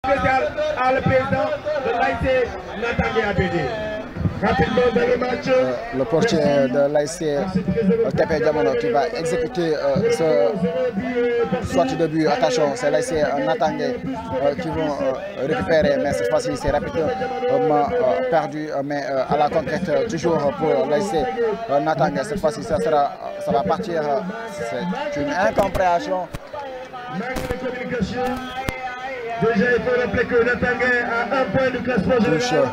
spécial à le président de l'AIC Natangué ABD. Rapidement dans le match. Le portier de l'AIC TP Diamono qui va exécuter ce sortie de but. Attention, c'est l'AIC Natangué qui vont récupérer, mais cette fois-ci c'est rapidement perdu, mais à la conquête toujours pour l'AIC Natangué. Cette fois-ci ça va partir, c'est une incompréhension. Manque de communication. Déjà il faut rappeler que Natangué a un point de classement général.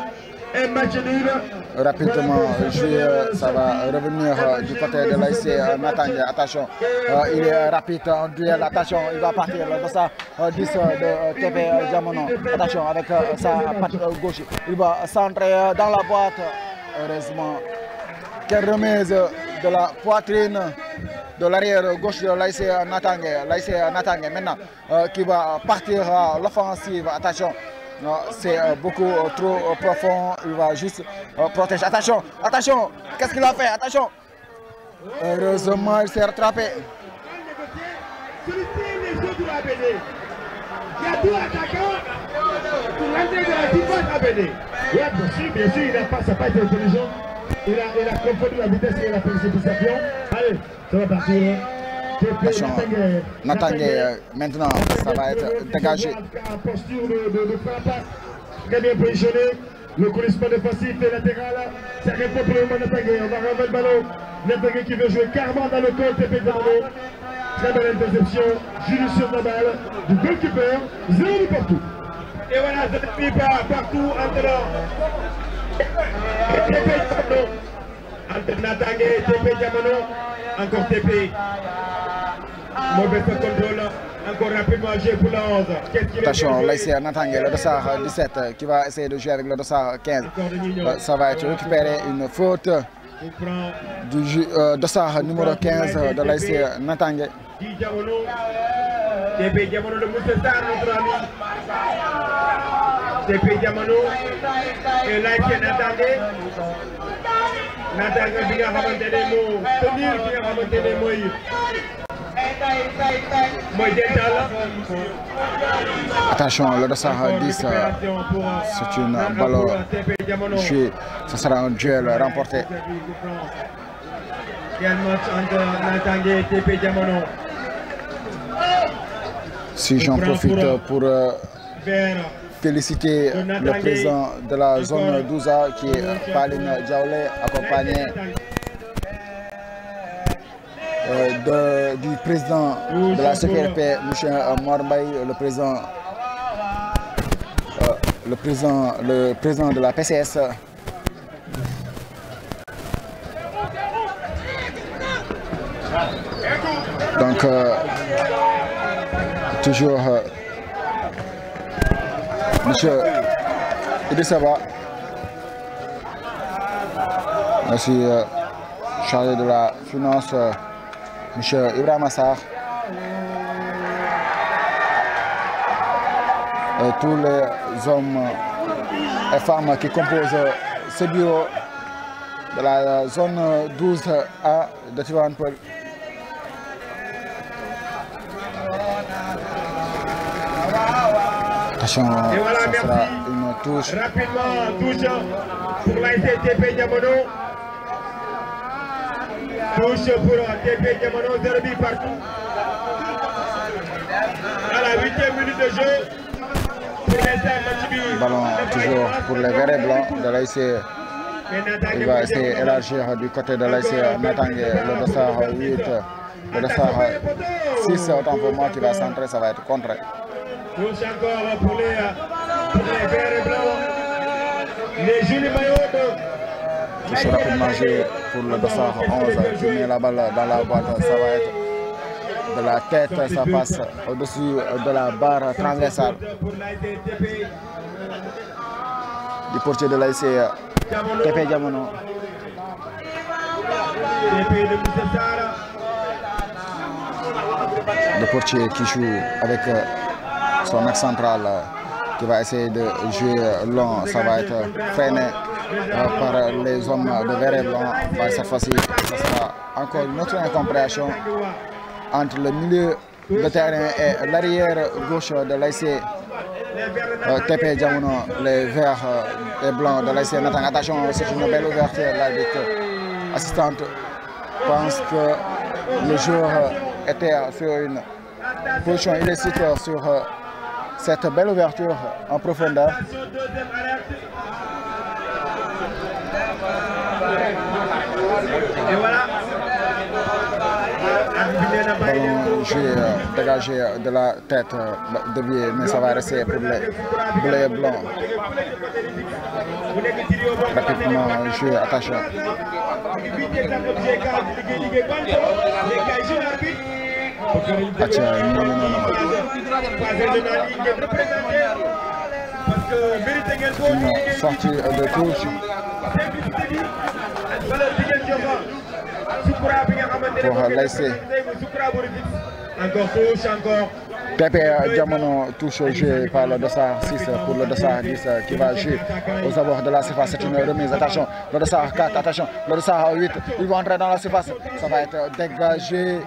Un match nul. Rapidement, ça va revenir du côté de l'AIC Natangué. Attention, il est rapide en duel. Attention, il va partir de sa 10 de TP Diamono. Attention, avec sa patte gauche, il va centrer dans la boîte. Heureusement, quelle remise de la poitrine de l'arrière gauche de l'AIC Natangué. L'AIC Natangué maintenant qui va partir à l'offensive. Attention. C'est beaucoup trop profond, il va juste protéger. Attention, attention, qu'est-ce qu'il a fait? Attention. Heureusement, il s'est rattrapé. Il y a deux attaquants pour l'entrée de la défense ABD. Oui, bien sûr, ça n'a pas été intelligent. Il a confondu la vitesse et la précipitation. Allez, ça va partir. Attention, Natangué, maintenant, ça va être dégagé. En posture de frappe, très bien positionné. Le coulissement défensif et latéral. Ça répond pour le moment Natangué. On va renvoyer le ballon. Natangué qui veut jouer carrément dans le col TP Diamono. Très belle interception. Judicieuse la balle du goalkeeper. 0 partout. Et voilà, ça ne pas partout entre TP Diamono. Entre Natangué et TP Diamono. Encore TP. Mauvais contrôle, encore rapidement joué pour la 11. Attention, l'AIC Natangué, le dossard 17 qui va essayer de jouer avec le dossard 15. Ça va être récupéré, une faute du dossard numéro 15 de l'AIC Natangué. TP Diamono de Moussessar, notre ami. TP Diamono et l'AIC Natangué. Natangué bi nga xamante ne moo tenir ki nga xamante ne mooy attention, le dossard 10, c'est une balle jouée. Ce sera un duel remporté. Si j'en profite pour féliciter le président de la zone 12A qui est Paline Diaoulé, accompagné du président de la CPRP, M. Morbaï, le président de la PCS. Donc, toujours M. Idrissaba, merci chargé de la finance. Monsieur Ibrahim Assar et tous les hommes et femmes qui composent ce bureau de la zone 12A de Tivaouane-Peulh. Attention, ça sera une touche. Rapidement, touche pour l'AIC TP Diamono. Touche pour TP Diamono, 0 but partout. À la 8e minute de jeu. Pour l'instant, ballon toujours pour les verts et blancs de l'AIC. Il va essayer d'élargir du côté de l'AIC Natangué, le dossard 8, le dossard 6, autant pour moi qui va centrer, ça va être contré. Touche encore pour les verts et blancs. Les jeunes maillots de... Touche rapidement joué pour le dossard 11 qui met la balle dans la boîte, ça va être de la tête, ça passe au-dessus de la barre transversale du portier de l'AIC TP Diamono. Le portier qui joue avec son axe central qui va essayer de jouer long, ça va être freiné par les hommes de vert et blanc. Cette fois-ci, ce sera encore une autre incompréhension entre le milieu de terrain et l'arrière gauche de l'AIC TP Diamono, les verts et blancs de l'ASC Natang. Attention, c'est une belle ouverture. L'arbitre assistante pense que le joueur était sur une position illicite sur cette belle ouverture en profondeur. Et voilà. Ballon joué, dégagé de la tête dévié, mais ça va rester pour les bleus et blancs. Rapidement joué, attention. Une sortie de touche. Pour l'ASC. Encore touche, encore. TP Diamono touche joué par le Dossard 6 pour le Dossard 10 qui va jouer aux abords de la surface. C'est une remise. Attention, le Dossard 4, attention, le Dossard 8. Il va entrer dans la surface. Ça va être dégagé.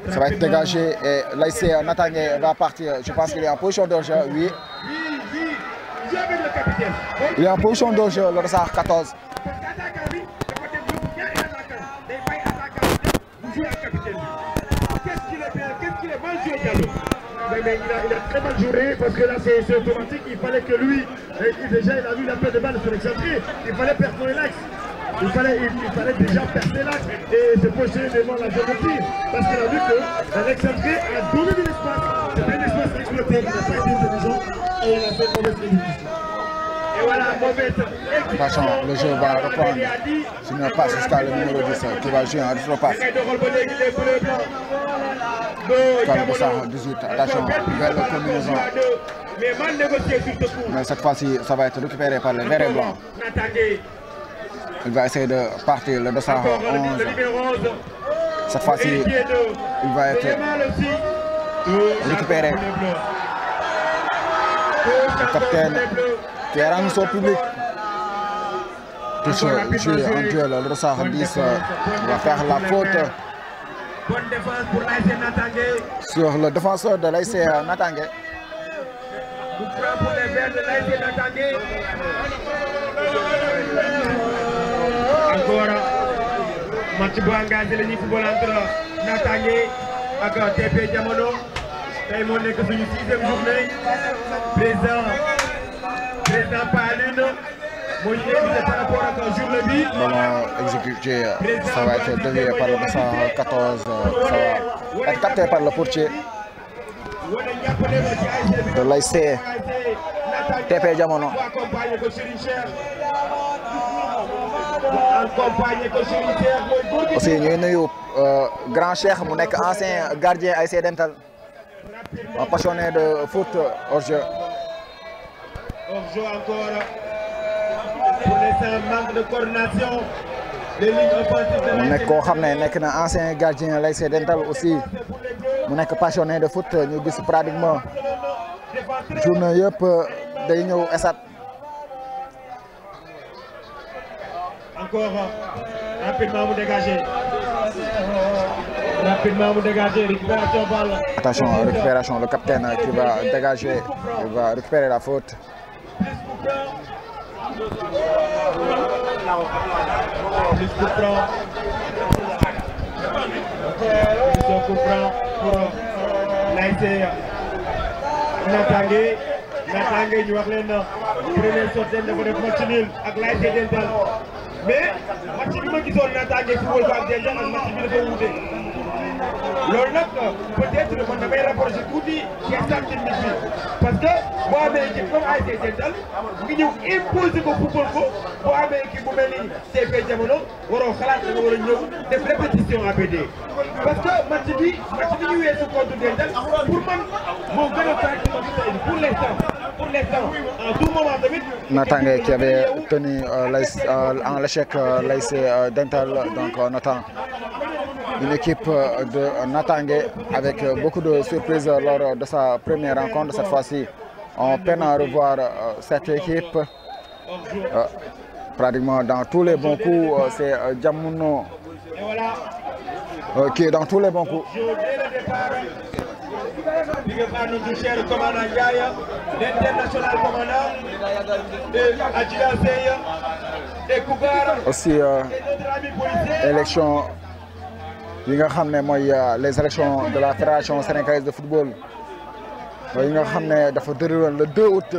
Ça va être dégagé et l'ASC Natangé va partir. Je pense qu'il est en position de jeu. Oui. Il est en position de jeu, le Dossard 14. Mais il a très mal joué parce que là c'est automatique. Il fallait que lui, déjà il a vu la paire de balles sur l'excentré. Il fallait percer l'axe. Il fallait déjà percer l'axe et se poser devant la géométrie. Parce qu'il a vu que l'excentré a donné de l'espace. C'est un espace exploité. Il n'a pas été intelligent et il a fait une mauvaise exécution. Et voilà, mauvaise exécution. Attention, le jeu va reprendre. C'est une passe jusqu'à le numéro 10 qui va jouer en rétro-passe. Calme 18, attention, belle combinaison. Mais cette fois-ci, ça va être récupéré par les verts et blancs. Il va essayer de partir, le Dossard 11. Cette fois-ci, il va être récupéré. Le capitaine qui est rendu au public. Touche joué en duel, le Dossard 10 va faire la faute. Bonne défense pour l'ASC Natangé. Sur le défenseur de l'ASC Natangé. Coup franc pour les verts de l'ASC Natangé. Encore match bu engagé la ñuy football entre Natangé ak TP Diamono. Tey moo nekk suñu 6e journée. Président Palune moo ñu invité par rapport ak journée bi. Ballon exécuté, ça va être dévié par le Dossard 14, ça va être capté par le portier de l'ASC TP Diamono. Aussi ñuy nuyu grand Cheikh mu nekk ancien gardien ASC Dental, un passionné de foot hors-jeu. Hors-jeu encore. Pour l'instant, manque de coordination. Les lignes offensives. mu nekk koo xam ne nekk na ancien gardien l'ASC Dental aussi mu nekk passionné de foot ñu gis pratiquement journée yëpp day ñëw esat. Encore rapidement mu dégagé. Rapidement mu dégagé, récupération balle. Attention, récupération, le capitaine qui va dégager, il va récupérer la faute. Plus coup franc. Coup franc pour l'ASC Natangé. Natangé ñu wax leen première sortie dafa def match nul ak l'ASC Dental. Mais match bi ma gisoon Natangé football ko ak Dental ak match bi dafa wuute. loolu nag peut-être man damay rapproché tuuti ci staff technique bi parce que boo amee équipe comme ASC Dental ngi ñëw imposer ko football ko boo amee équipe bu mel ni TP Diamono waroo xalaat nga war a ñëw def répétition APD parce que match bi ñu weesu contre Dental pour man moo gën a fàcc pour l'instant en tout moment tamit. Natangé qui avait tenu en l'échec l'ASC Dental, donc on attend une équipe de Natangé avec beaucoup de surprises lors de sa première rencontre. Cette fois-ci, on peine à revoir cette équipe. Pratiquement dans tous les bons coups, c'est Diamono qui est dans tous les bons coups. Notre cher commandant Gaïa, l'international commandant, Adjila Seya, et Kougar, aussi élection, les élections de la Fédération sénégalaise de football. Le 2 août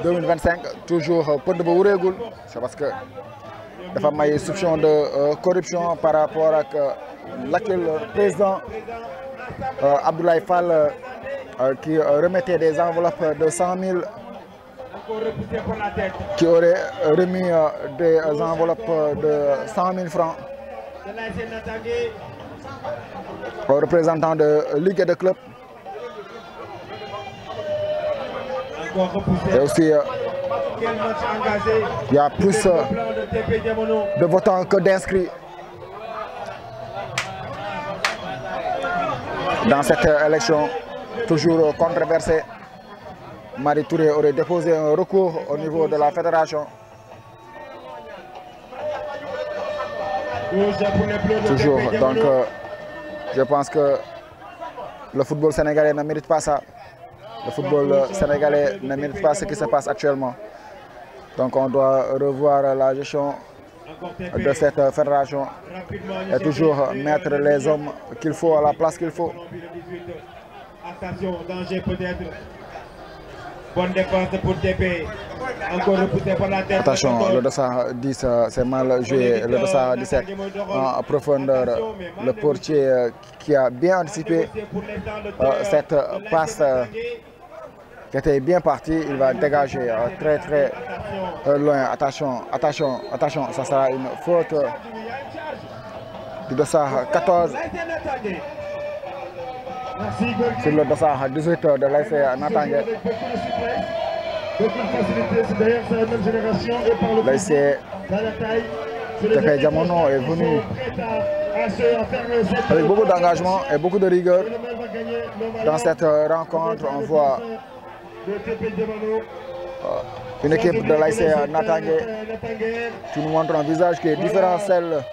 2025, toujours peu de Bourégul, c'est parce que il y a une soupçon de corruption par rapport à l'actuel président Abdoulaye Fall qui remettait des enveloppes de 100 000, qui aurait remis des enveloppes de 100 000 francs aux représentants de Ligue et de club. Et aussi, il y a plus de votants que d'inscrits dans cette élection, toujours controversée. Marie Touré aurait déposé un recours au niveau de la fédération. Toujours, donc je pense que le football sénégalais ne mérite pas ça. Le football sénégalais ne mérite pas ce qui se passe actuellement. Donc on doit revoir la gestion de cette fédération et toujours mettre les hommes qu'il faut à la place qu'il faut. Attention, danger peut-être. Bonne défense pour TP. Encore repoussé par la tête. Attention, le dossard 10, c'est mal joué. Le dossard 17 en profondeur. Le portier qui a bien anticipé cette passe qui était bien parti, il va dégager très loin. Attention, ça sera une faute du dossard 14 sur le dossard 18 de l'ASC Natangé. L'ASC TP Diamono est venu avec beaucoup d'engagement et beaucoup de rigueur. Dans cette rencontre, on voit une équipe de l'ASC Natangé qui nous montre un visage qui est différent de celle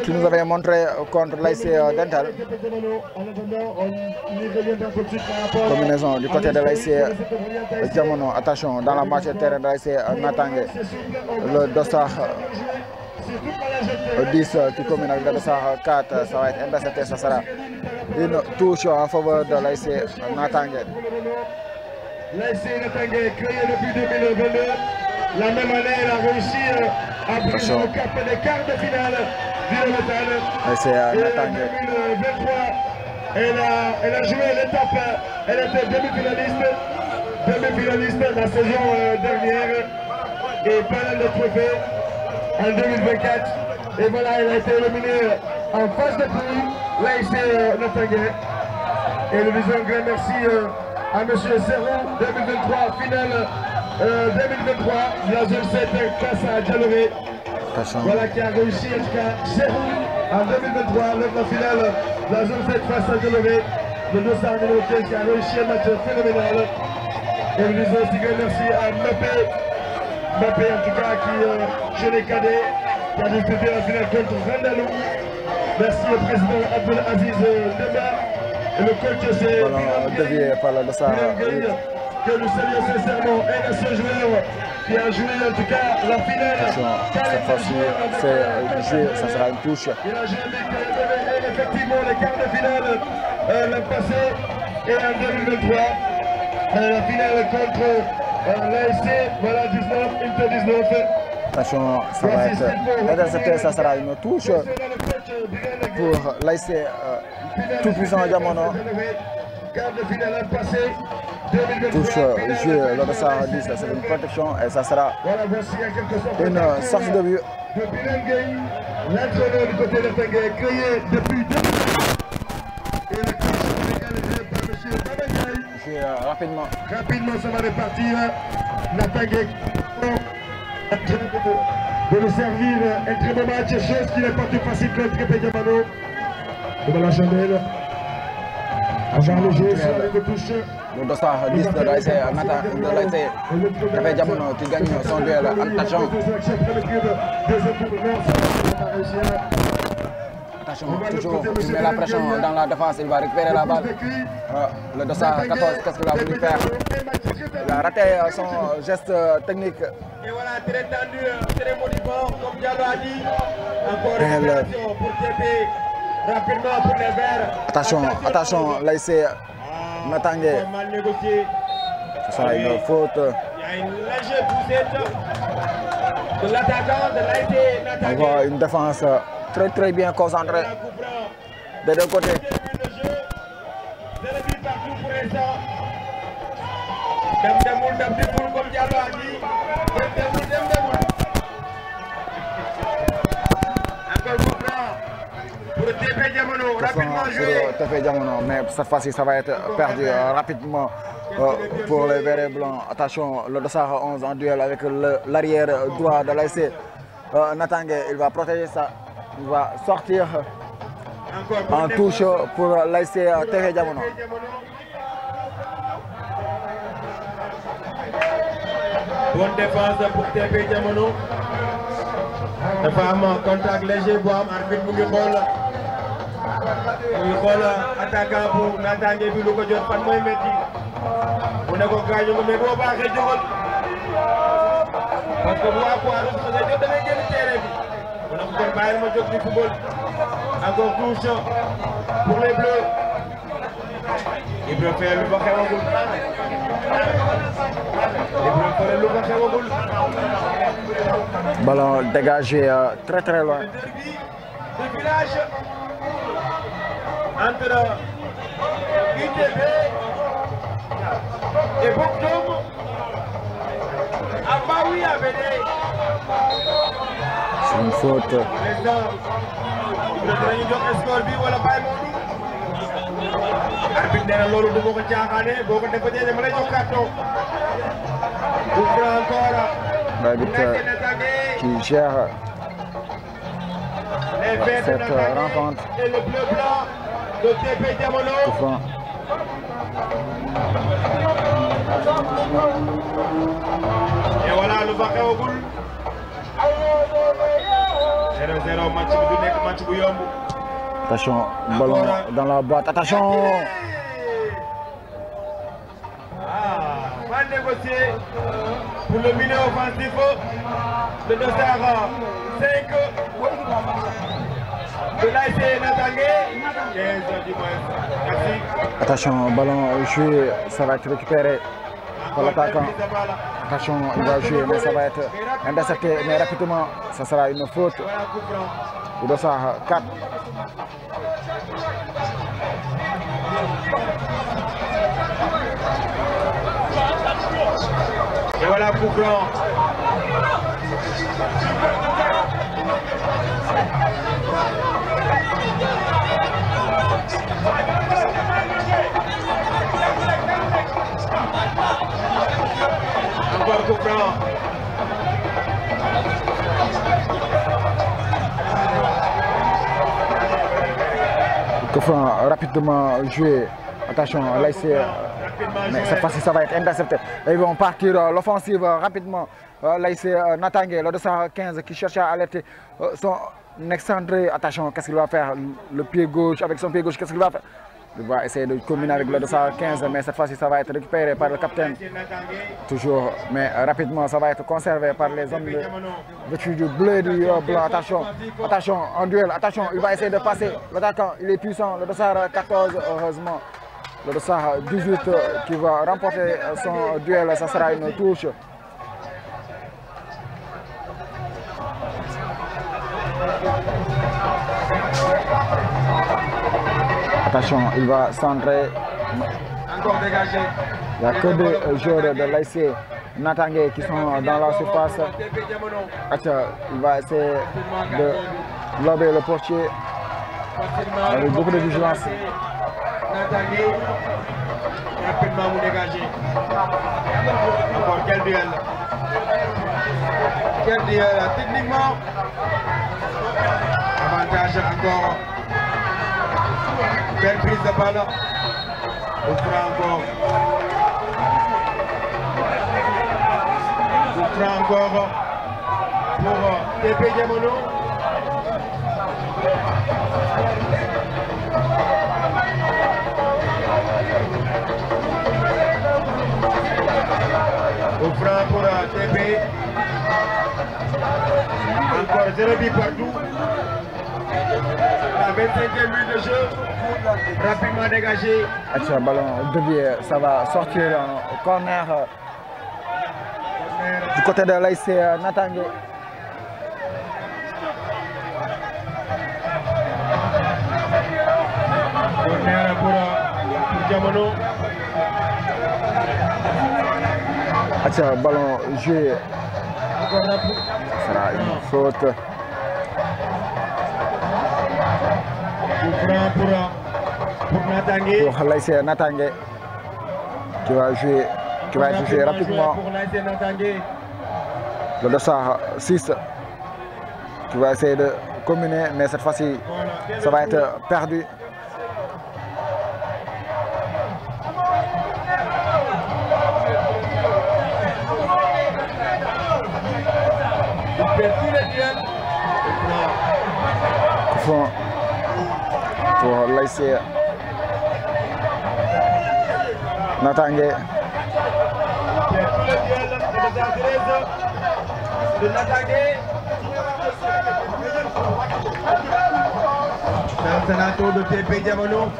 qui nous avait montré contre l'ASC Dental. Combinaison du côté de l'ASC Diamono. Attention, dans la moitié de terrain de l'ASC Natangé. Le dossard 10 qui combine avec le dossard 4, ça va être intercepté, ça sera une touche en faveur de l'ASC Natangé. L'ASC Natangé, créé depuis 2022. La même année, elle a réussi à briser le cap des quarts de finale du Ramadan. Et en 2023, elle a joué l'étape, elle était demi-finaliste la saison dernière et pas de trophée en 2024. Et voilà, elle a été éliminée en phase de poule, l'ASC Natangé. Et nous disons un grand merci à M. Serrou, 2023, finale 2023, la zone 7 face à Dialoré. Voilà qui a réussi en tout cas Serrou en 2023, la finale, la zone 7 face à Dialoré. Le dossard numéro 15 qui a réussi un match phénoménal. Et nous disons aussi grand merci à Mbappé en tout cas qui, jeune cadet, qui a disputé la finale contre Randalou. Merci au président Abdelaziz Demba. Et le coach c'est que nous saluons sincèrement un de ce joueur qui a joué en tout cas la finale. Cette fois-ci, c'est joué, ça sera une touche. Il a joué effectivement les quarts de finale l'an passé et en 2023. La finale contre l'ASC, voilà 19, Inter 19. Attention, ça va être intercepté, ça sera une touche pour l'ASC tout puissant Diamono. Touche joué le dossard 10, c'est une protection et ça sera une sortie de but. Depuis l'entraîneur du côté de Tengue, créé depuis 2000. Et le coach réalisé par M. Babagaï. Joué rapidement. Rapidement, ça va repartir. Natangé de nous servir un très bon match, chose qui n'est pas tout facile contre TP Diamono. Devant la chandelle. Avant le jeu, sur la ligne de touche. Le dossard 10 de l'ASC TP Diamono qui gagne son duel en tâchant. Attention, toujours, il met la pression dans la défense, il va récupérer la balle. Le Dossard 14, qu'est-ce qu'il a voulu faire? Il a raté son geste technique. Et voilà, très tendu, très motivant, comme Diallo a dit. Encore une opération pour TP, rapidement pour les Verts. Attention, là c'est Natangué. Mal négocié. Ce sera une faute. Il y a une légère poussette de l'attaquant de l'AIC Natangué. On voit une défense très bien concentrée des deux côtés. Comme Diallo a dit. Encore pour TP Diamono, rapidement joué. TP Diamono, mais cette fois-ci ça va être perdu rapidement pour les verts et blancs. Attention, le Dossard 11 en duel avec l'arrière droit de l'AIC Natangué. Il va protéger ça, il va sortir en touche pour l'AIC TP Diamono. Bonne défense pour TP Diamono. dafa am contact léger bu am arbitre mu ngi xool attaquant bu Natangué bi lu ko jot fan mooy métti mu ne ko gaañu nga mais boo baaxee jógal parce que bu waa quoi nga jot da ngay génn terrain bi mu ne ko kon bàyyil ma jóg di football encore touche pour les bleus Ibra Faye lu fa xewagul Ballon dégagé très loin. Le village entre UTB et Bokdom à Baoui à Bédé. C'est une faute. Arbitre nee na loolu du ma ko caaxaane boo ko defee dama lay jox carton. L'arbitre qui gère cette rencontre. Et le bleu blanc de TP Diamono. Et voilà le vaquet au boule. 0-0 match bu du nekk match bu yomb. Attention, ballon dans la boîte, attention! Mal négocié pour le milieu offensif de Dossard 5 de l'AIC Natangué. 15 du moins. Merci. Attention, ballon joué, ça va être récupéré par l'attaquant. Attention, il va jouer, mais ça va être intercepté, mais rapidement, ça sera une faute. Dossard 4. Et voilà coup blanc. Encore coup blanc. Coup franc rapidement joué. Attention, là c'est. Mais cette fois-ci, ça va être intercepté. Et ils vont partir l'offensive rapidement. Là, c'est Natangué, le 215 qui cherche à alerter son excentré. Attention, qu'est-ce qu'il va faire? Le pied gauche, avec son pied gauche, qu'est-ce qu'il va faire? Il va essayer de combiner avec le 215, mais cette fois-ci, ça va être récupéré par le capitaine. Toujours, mais rapidement, ça va être conservé par les hommes vêtus du bleu et du blanc. Attention, attention, en duel, attention, il va essayer de passer. L'attaquant, il est puissant. Le 214, heureusement. Le Dossard 18 qui va remporter son duel, ça sera une touche. Attention, il va centrer. Encore dégagé. Il n'y a que des joueurs de l'AIC Natangué qui sont dans la surface. Il va essayer de lober le portier avec beaucoup de vigilance. Natangué, rapidement vous dégagez. Encore quel duel. Quel duel. Techniquement, avantage encore. Belle prise de balle. On fera encore. On fera encore pour TP Diamono. Au franc pour TP. Encore 0 but partout. La 25e minute de jeu. Rapidement dégagé. Attention, ballon dévié, ça va sortir en corner du côté de l'ASC Natangué. Corner pour Diamono. Attention, ballon joué. Ça sera une faute. Pour Natangué. Pour l'ASC Natangué. Qui va jouer rapidement. Pour l'ASC Natangué. Le dossard 6 qui va essayer de combiner, mais cette fois-ci, ça va être perdu. Il perd tous les duels. Pour l'ASC Natangué. De Natangué. C'est la tour de TP Diamono.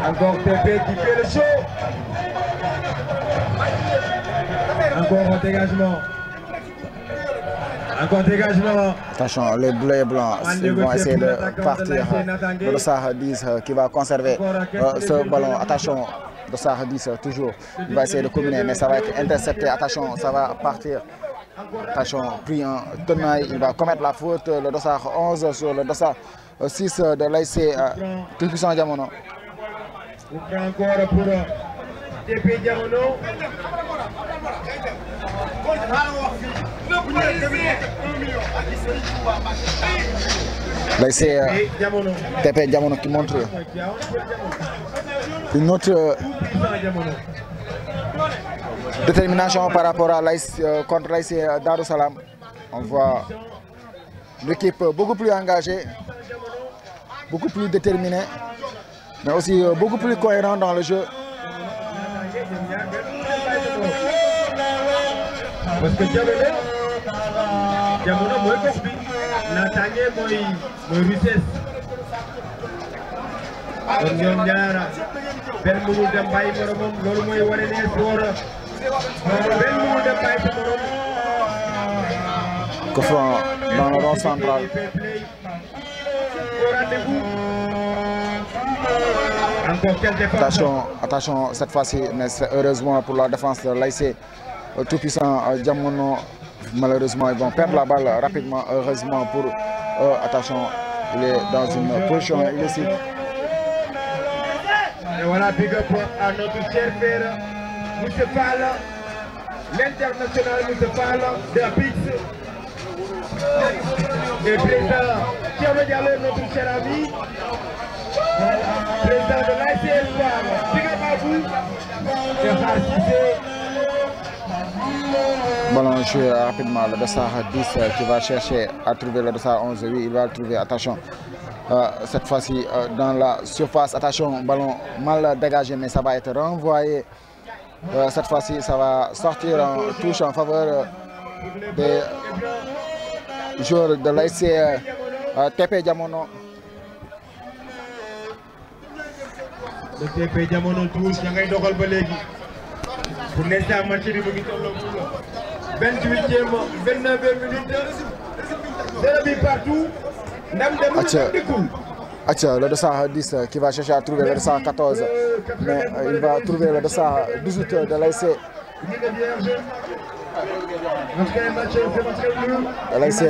Encore TP qui fait le show. Encore un dégagement. Encore dégagement. Attention, les bleus et blancs ils vont essayer de partir. Le dossard 10 qui va conserver ce ballon. Attention, dossard 10 toujours. Il va essayer de combiner, mais ça va être intercepté. Attention, ça va partir. Attention, pris en tenaille. Il va commettre la faute. Le dossard 11 sur le dossard 6 de l'ASC Tout-Puissant Diamono. On prend encore pour TP Diamono. Là, c'est TP Diamono qui montre une autre détermination par rapport à contre l'ASC Darussalam. On voit l'équipe beaucoup plus engagée, beaucoup plus déterminée, mais aussi beaucoup plus cohérente dans le jeu. Parce que Diamono mooy gox bi Natangué mooy richesse kon ñoom ñaar benn mënul dem bàyyi moromam loolu mooy wane ne sport benn mënul dem bàyyi sa morom. Coup franc dans le rond central. Attention cette fois-ci, mais heureusement pour la défense de l'ASC Tout-Puissant Diamono. Malheureusement, ils vont perdre la balle rapidement. Heureusement pour eux, attention, il est dans une position illicite. Et voilà, big up à notre cher frère Moussa Fall, l'international Moussa Fall de la PIX. Et président Thierno Diallo, notre cher ami, président de l'ASC Espoir, big up à vous, et Cissé. Ballon joué rapidement, le dossard 10 qui va chercher à trouver le dossard 11. Oui, il va le trouver. Attention, cette fois-ci dans la surface. Attention, ballon mal dégagé, mais ça va être renvoyé. Cette fois-ci, ça va sortir en touche en faveur des joueurs de l'ASC TP Diamono. Le TP Diamono touche, il y a un dogal balégui. Pour l'instant, match de 28e, 29e minute, 0 but partout. Atcha, le dossard 10 qui va chercher à trouver le dossard 14, mais il va trouver le dossard 18 de l'ASC. L'ASC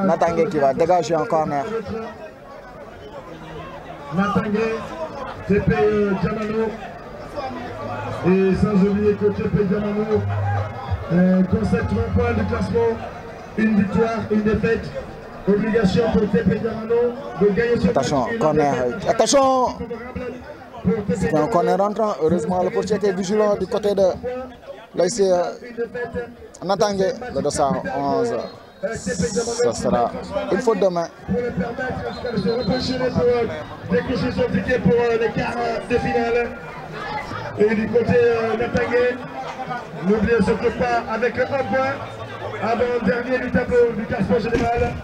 Natangué qui va dégager en corner. Natangué, TP Diamono. Et sans oublier que TP Diamono concède 3 points de classement, une victoire, une défaite. Obligation pour TP Diamono de gagner ce attention, corner. Attention! C'est un corner rentrant. Heureusement, le portier était vigilant du côté de l'ASC Natangué. Le dossard 11 Ça sera une faute de main. Pour le permettre de se repositionner pour décrocher son ticket pour les quarts de finale. Et du côté Natangé, n'oubliez surtout pas avec un point avant-dernier du tableau du classement général,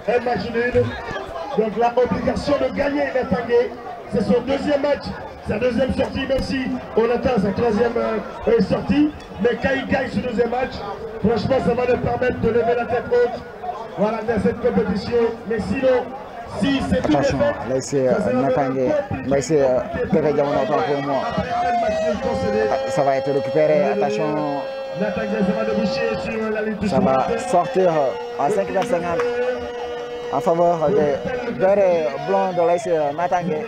un match nul. Donc la obligation de gagner Natangé, c'est son deuxième match, sa deuxième sortie, même si on atteint sa troisième sortie. Mais quand il gagne ce deuxième match, franchement ça va lui permettre de lever la tête haute, voilà, dans cette compétition. Mais sinon, si c'est tout attention, là c'est Natangé, là c'est TP Diamono autant pour moi. Ça va être récupéré, attention. Ça va sortir à 5,50 en faveur des bérets blancs de l'ASC Natangé.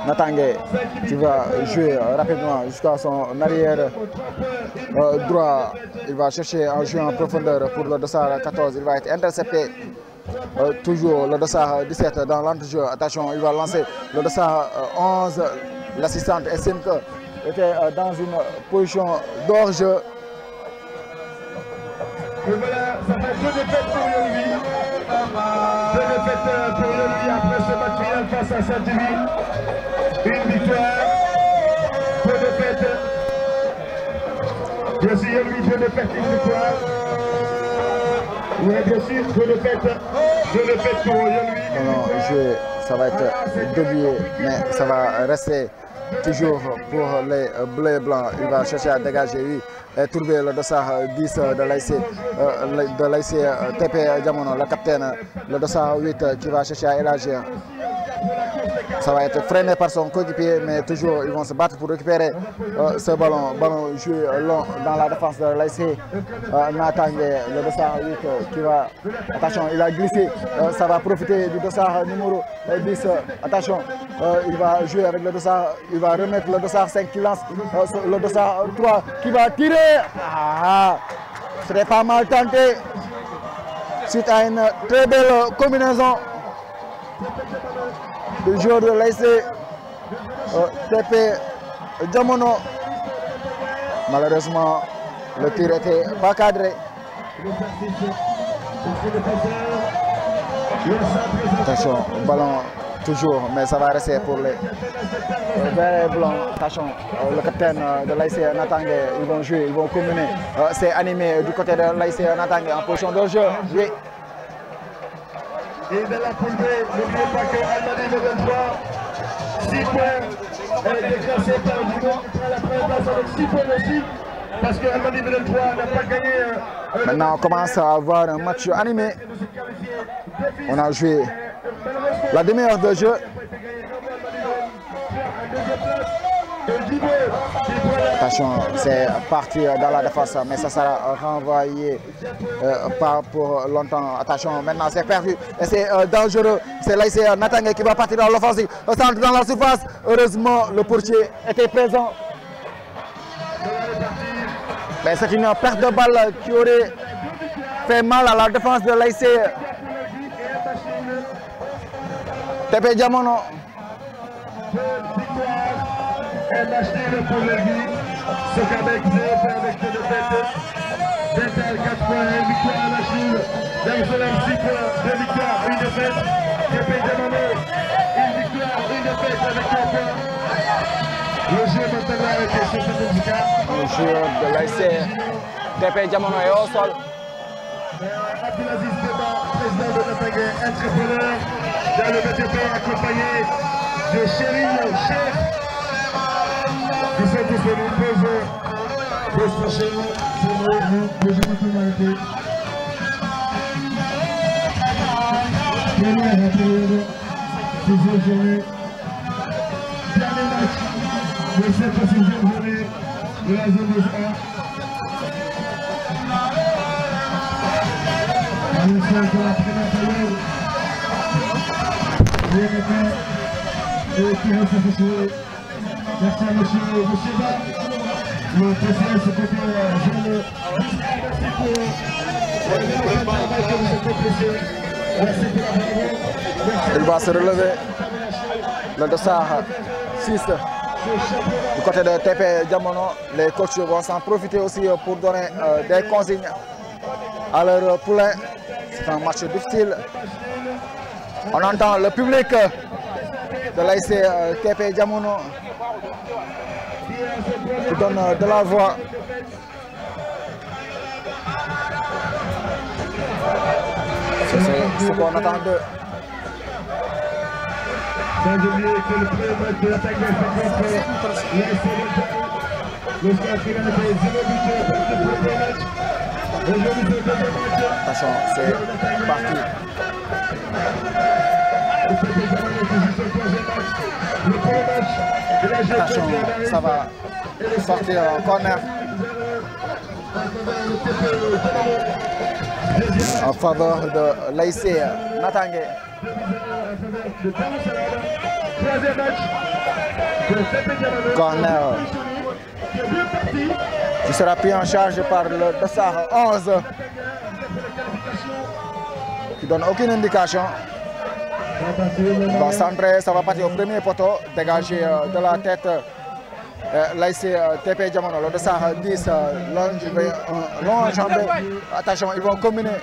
Natangé qui va jouer rapidement jusqu'à son arrière droit. Il va chercher un jeu en profondeur pour le dossard 14. Il va être intercepté. Toujours le dossard 17 dans l'entrejeu. Attention, il va lancer le dossard 11. L'assistante estime qu'il était dans une position d'hors-jeu. Et voilà, ça fait 2 défaites pour Yolvi. 2 défaites pour Yolvi après ce match final face à Saint-Denis. Une victoire, 2 défaites. Bien sûr, Yolvi, 2 défaites, une victoire. Oui, bien sûr, 2 défaites pour Yolvi. Ça va être dévié, mais ça va rester toujours pour les bleus et blancs. Il va chercher à dégager, oui, et trouver le dossard 10 de l'ASC TP Diamono, le capitaine, le dossard 8 qui va chercher à élargir. Ça va être freiné par son coéquipier, mais toujours ils vont se battre pour récupérer ce ballon. Ballon joué long dans la défense de l'ASC Natangé, le dossard 8 qui va... Attention, il a glissé, ça va profiter du dossard numéro 10. Attention, il va jouer avec le dossard, il va remettre le dossard 5 qui lance le dossard 3 qui va tirer. Ce n'est pas mal tenté suite à une très belle combinaison le joueur de l'ASC TP Diamono. Malheureusement, le tir n'était pas cadré. Attention, ballon toujours, mais ça va rester pour les verts et blancs. Attention, le capitaine de l'ASC Natangé, ils vont jouer, ils vont combiner. C'est animé du côté de l'ASC Natangé en position de jeu. Oui. Et de la poule B, n'oubliez pas que Almadi le 23, 6 points, elle est déclassée par Dumont qui prend la première place avec 6 points aussi, parce que Almadi le 23 n'a pas gagné. Maintenant, on commence à avoir un match animé. On a joué la demi-heure de jeu. Attention, c'est parti dans la défense, mais ça sera renvoyé pas pour longtemps. Attention, maintenant c'est perdu et c'est dangereux. C'est l'ASC Natangé qui va partir dans l'offensive. Au centre dans la surface. Heureusement, le portier était présent. Mais c'est une perte de balle qui aurait fait mal à la défense de l'ASC TP Diamono. Elle a acheté le pour le but. Ce qu'avec 2 avec 2 défaites. Dental 4 points, 1 victoire à la Chine. Darussalam 6 points, 2 victoires, 1 défaite. TP Diamono, 1 victoire, 1 défaite avec 3 points. Le jeu maintenant a été sur ce musical. Le joueur de l'ASC TP Diamono est au sol. Abdelaziz Beba, président de Natangé, entrepreneur dans le BTP, accompagné de Chérine Chef. Qui sont tous venus pose prochainement pour le jeu de première période, deuxième journée, dernier match de cette 6e journée de la zone 2A. Allons sur la première période. Et maintenant, et qui reste à jouer. Merci à monsieur Bach, le président ce côté jeune. Merci pour le travail que vous avez apprécié. Merci pour la bravo. Il va se relever. Le dossard 6 du côté de TP Diamono. Les coachs vont s'en profiter aussi pour donner des consignes. à leur poulain. C'est un match difficile. On entend le public de l'ASC TP Diamono qui donne de la voix. C'est ce qu'on attend d'eux. Sans oublier que le premier match de l'attaque de le score final était 0 but pour le premier match. Aujourd'hui, c'est le deuxième match. Attention, c'est parti. Le premier match de la Attention, ça va sortir en corner. En faveur de l'ASC Natangué. Corner qui sera pris en charge par le Dossard 11 qui donne aucune indication. Il va centrer, ça va partir au premier poteau, dégager de la tête l'ASC TP Diamono, le Dossard 10, long enjambé. Attention, ils vont combiner.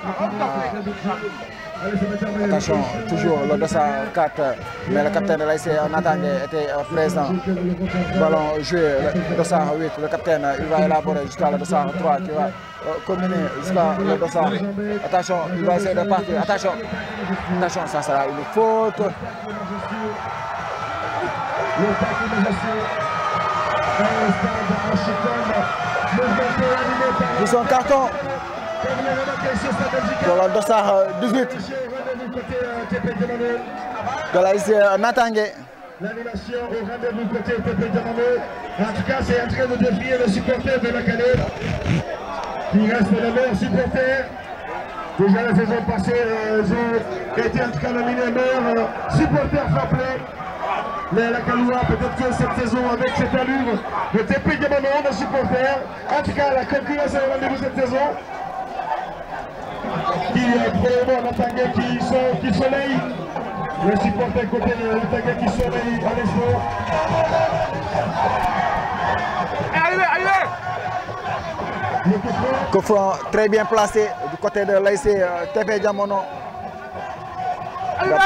Attention, toujours le Dossard 4, mais le capitaine de l'ASC Natangué était présent. Ballon joué, le Dossard 8, le capitaine, il va élaborer jusqu'à le Dossard 3 qui va combiner jusqu'à le Dossard. Attention, il va essayer de partir. Attention, attention, ça sera une faute. Ils sont carton pour le Dossard 18 de l'ASC Natangué. L'animation au rendez-vous côté TP Diamono. En tout cas, c'est en train de défier le supporter de la Canet qui reste le meilleur supporter. Déjà la saison passée, j'ai été en tout cas nominé meilleur supporter fair play. Mais la Caloua, peut-être que cette saison, avec cette allure, le TP Diamono, le supporter, en tout cas la concurrence est au rendez-vous cette saison. Qui probablement Natangué qui soleille. Le supporter côté de Natangué qui soleille à l'espoir. Coup franc très bien placé du côté de l'ASC TP Diamono.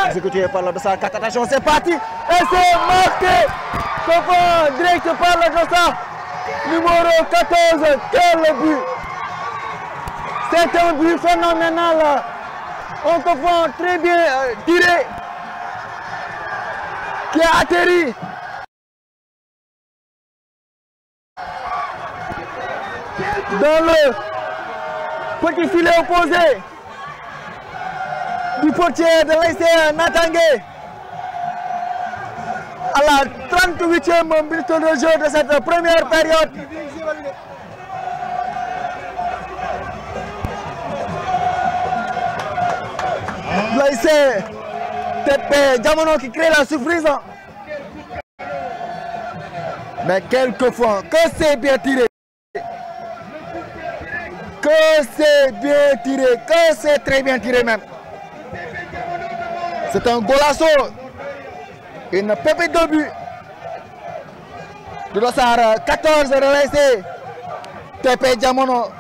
Exécuté par le Dossard 4. Attention, c'est parti. Et c'est marqué. Coup franc direct par le Dossard numéro 14. Quel but! C'est un but phénoménal. On coup franc très bien tiré qui a atterri. Dans le petit filet opposé du portier de l'ASC Natangué à la 38e minute de jeu de cette première période. L'ASC TP Diamono qui crée la surprise. Mais quelquefois, que c'est bien tiré. Que c'est bien tiré, que c'est très bien tiré même. C'est un golasso, une pépite de but de Dossard 14 de l'ASC TP Diamono.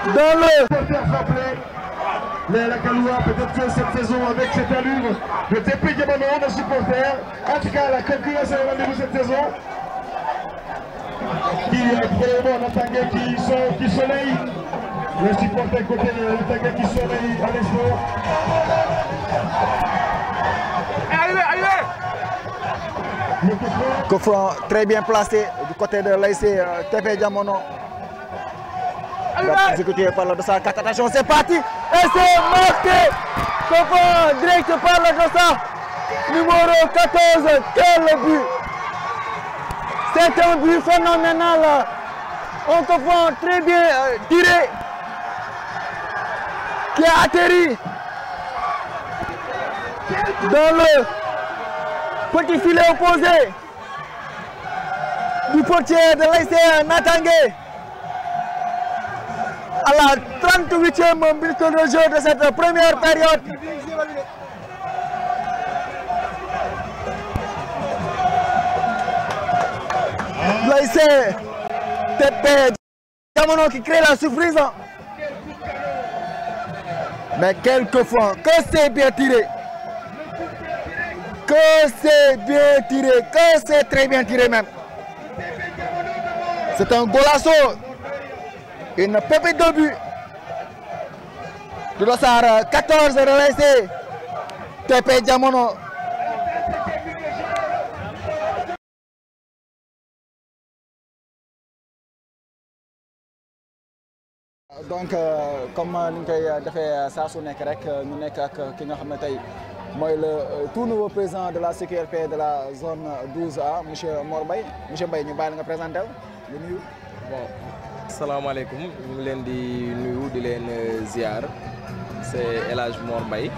Dans le porteur fair play, mais la Caloua, peut-être que cette saison, avec cette allure, le TP Diamono, le supporter, en tout cas la concurrence est au rendez-vous cette saison. Qui probablement Natangué qui soleille. Le supporter côté de Natangué qui soleille à l'espoir. Coup franc très bien placé du côté de l'ASC TP Diamono. Exécuté par le Dossard 4. Attention, c'est parti. Et c'est marqué. Coup franc direct par le Dossard numéro 14, quel but! C'est un but phénoménal. On comprend très bien tiré qui a atterri dans le petit filet opposé du portier de l'ASC Natangué à la 38e minute de jeu de cette première période. L'ASC TP Diamono qui crée la surprise. Mais quelquefois, que c'est bien tiré. Que c'est bien tiré. Que c'est très bien tiré même. C'est un golasso. Une pépite de but. De l'Ossar 14 de l'ASC TP Diamono. Donc comme ni ñu koy defee saa su nekk rek ñu nekk ak ki nga xam ne tey mooy le tout nouveau président de la CQRP de la zone 12A monsieur Mor Mbaye monsieur Mbaye ñu bàyyi la nga présenté wu nuyu. Bon salaamaaleykum ñu ngi leen di nuyu di leen ziar c'est El Hadj Mor Mbaye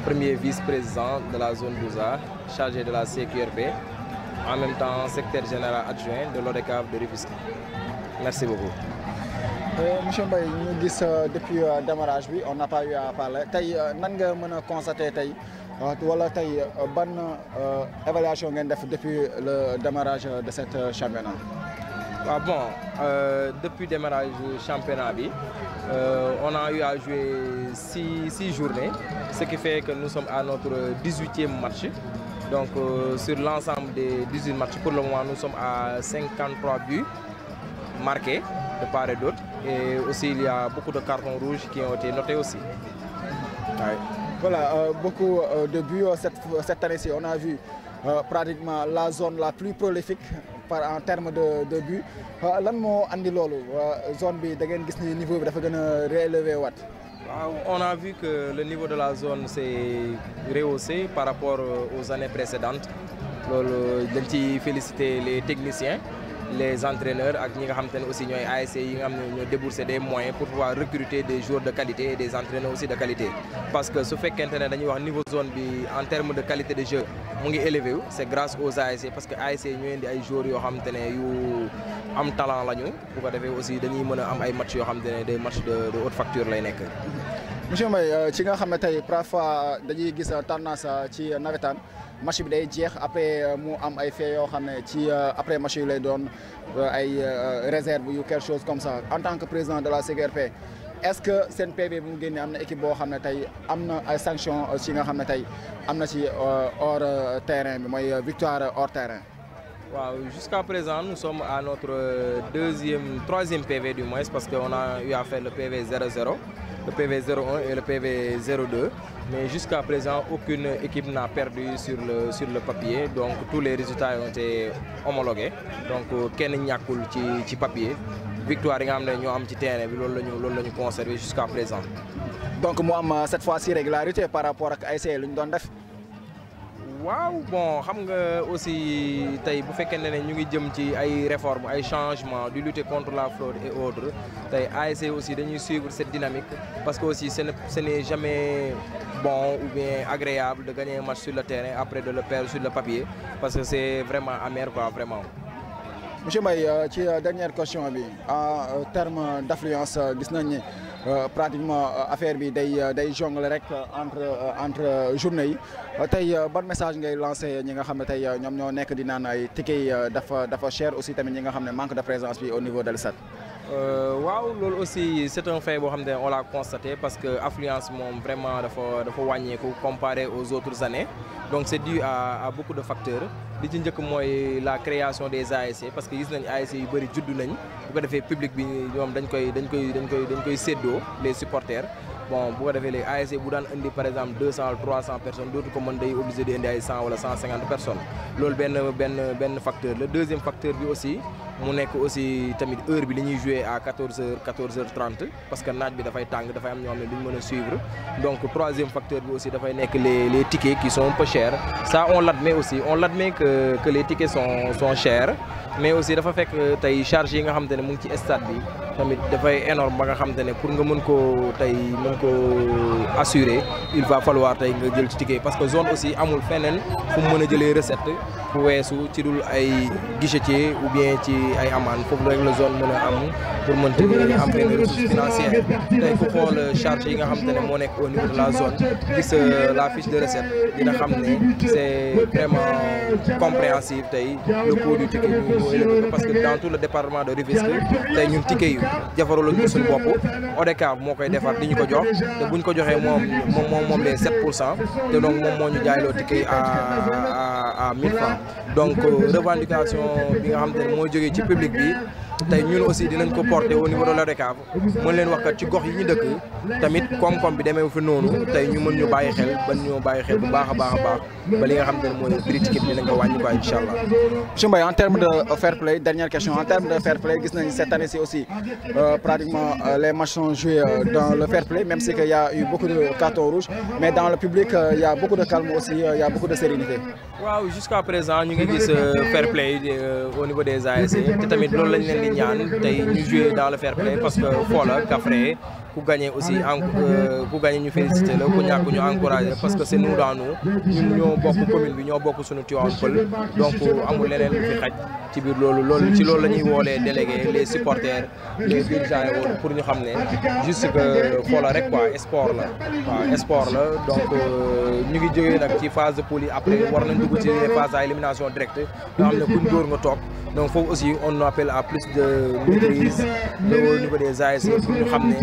premier vice-président de la zone 12A chargé de la CQRP en même temps secrétaire général adjoint de l'ODCAV de Rufisque merci beaucoup. Monsieur Mbaye ñu gis depuis démarrage bi on n'a pas eu à parler tey nan nga mën a constater tey wala tey ban évaluation ngeen def depuis le démarrage de cette championnat. waaw bon depuis démarrage championnat bi on a eu à jouer six journées ce qui fait que nous sommes à notre 18e match donc sur l'ensemble des 18 matchs pour le moment nous sommes à 53 buts marqués de part et d'autre et aussi il y a beaucoup de cartons rouges qui ont été notés aussi. Ouais. Voilà, beaucoup de buts cette année-ci. On a vu pratiquement la zone la plus prolifique en termes de buts. Lan moo andi loolu zone bi da ngeen gis ni niveau bi dafa gën a réélevé waat. Waaw, on a vu que le niveau de la zone s'est rehaussé par rapport aux années précédentes. Loolu dañ ci féliciter les techniciens. Les entraîneurs ak ñi nga xamante ne aussi ñooy ASC yi nga xam ne ñoo débourser des moyens pour pouvoir recruter des joueurs de qualité et des entraîneurs aussi de qualité parce que su fekkente ne dañuy wax niveau zone bi en termes de qualité de jeu mu ngi élevé wu c'est grâce aux ASC parce que ASC ñoo indi ay joueurs yoo xamante ne yu am talent lañu bu ko defee aussi dañuy mën a am ay matchs yoo xamante ne des matchs de haute facture lay nekk. Monsieur Mbaye ci nga xam ne tey parfois dañuy gis tendance ci nawetaan match bi day jeex après mu am ay faits yoo xam ne ci après match yi lay doon ay réserve yu quelque chose comme ça en tant que président de la CQRP est-ce que seen PV bu mu génnee am na équipe boo xam ne tey am na ay sanctions ci nga xam ne tey am na ci hors terrain bi mooy victoire hors terrain. Waaw, jusqu'à présent nous sommes à notre troisième PV du moins parce qu'on a eu à faire le PV 00, le PV 01 et le PV 02. Mais jusqu'à présent, aucune équipe n'a perdu sur le papier. Donc tous les résultats ont été homologués. Donc kenn ñàkkul ci papier. Victoire yi nga xam ne ñoo am ci terrain bi loolu la ñu conservé jusqu'à présent. Donc mu am cette fois-ci régularité par rapport ak ASC lu ñu doon def. Waaw bon xam nga aussi tey bu fekkee ne ñu ngi jëm ci ay réformes ay changements di lutter contre la fraude et autres tey ASC aussi dañuy suivre cette dynamique parce que aussi ce n'est jamais bon ou bien agréable de gagner un match sur le terrain après de le perdre sur le papier parce que c'est vraiment amer quoi vraiment. Monsieur Mbaye ci dernière question bi en termes d'affluence gis nañ ni pratiquement affaire bi day jongler rek entre journée yi tey ban message ngay lancer ñi nga xam ne tey ñoom ñoo nekk di naan ay tickets yi dafa cher aussi tamit ñi nga xam ne manque de présence bi au niveau de l'stade. Waaw loolu aussi c'est un fait boo xam ne on l'a constaté parce que affluence moom vraiment dafa wàññeeku comparé aux autres années donc c'est dû à beaucoup de facteurs li ci njëkk mooy la création des ASC parce que gis nañ ASC yu bëri juddu nañ bu ko defee public bi ñoom dañ koy séddoo les supporters bon bu ko defee les ASC bu daan indi par exemple 200 ou 300 personnes dootu ko mën day obligé di indi ay 100 wala 150 personnes loolu benn facteur le deuxième facteur bi aussi mu nekk aussi tamit heure bi dañuy jouer à 14h30 parce que naaj bi dafay tàng dafay am ñoo xam ne duñ mën a suivre donc troisième facteur bi aussi dafay nekk les tickets qui sont un peu chers ça on l'admet aussi on l'admet que les tickets sont chers mais aussi dafa fekk tey charge yi nga xamante ne mu ngi ci stade bi tamit dafay énorme ba nga xamante ne pour nga mën koo tey mën ko assurer il va falloir tey nga jël ci ticket parce que zone aussi amul feneen fu mu mën a jëlee recette fu weesu ci dul ay guichetier ou bien ci ay amende foofu rek la zone mën a am pour mën a am benn ressource financière tey ku xool charge yi nga xamante ne moo nekk au niveau de la zone gis la fiche de recette dina xam ne c'est vraiment compréhensible tey le coût du ticket ñu élevé parce que dans tout le département de Rufisque tey ñun ticket yi jafaroo ko suñu bopp ODCAV moo koy defar di ñu ko jox te buñ ko joxee moom les 7% te donc moom moo ñu jaayloo ticket à 1000 francs donc revendication bi nga xamante ne mooy jógee ci public bi tey ñun aussi dinañ ko porter au niveau de l'ODCAV mën leen wax kat ci gox yi ñu dëkk tamit koom-koom bi demee fi noonu tey ñu mën ñu bàyyi xel ba ñu bàyyi xel bu baax a baax a baax ba li nga xamante ne mooy prix ticket bi dinañ ko wàññi quoi incha allah. Monsieur Mbaye en termes de fair play dernière question en termes de fair play gis nañu cette année-ci aussi pratiquement les matchs sont joués dans le fair play même si que y a eu beaucoup de cartons rouges mais dans le public il y a beaucoup de calme aussi il y a beaucoup de sérénité. waaw jusqu'à présent ñu ngi gis fair play au niveau des ASC te tamit loolu lañ leen di ñaan tey ñu jouer dans le fair play parce que foola kafre ku gagné aussi ku gagné ñu félicité la ku ñàkk ñu encouragé parce que c'est nous dans nous ñun ñoo bokk commune bi ñoo bokk suñu Tivaouane Peulh donc amul leneen lu fi xaj ci biir loolu ci loolu la ñuy woolee délégués les supporters les dirigeants yi woon pour ñu xam ne juste que foola rek quoi sport la waaw sport la donc ñu ngi jógee nag ci phase de poule yi après war nañ dugg ci les phases à élimination directe yoo xam ne kuñ dóor nga toog donc foofu aussi on appelle à plus de maîtrise au niveau des ASC pour ñu xam ne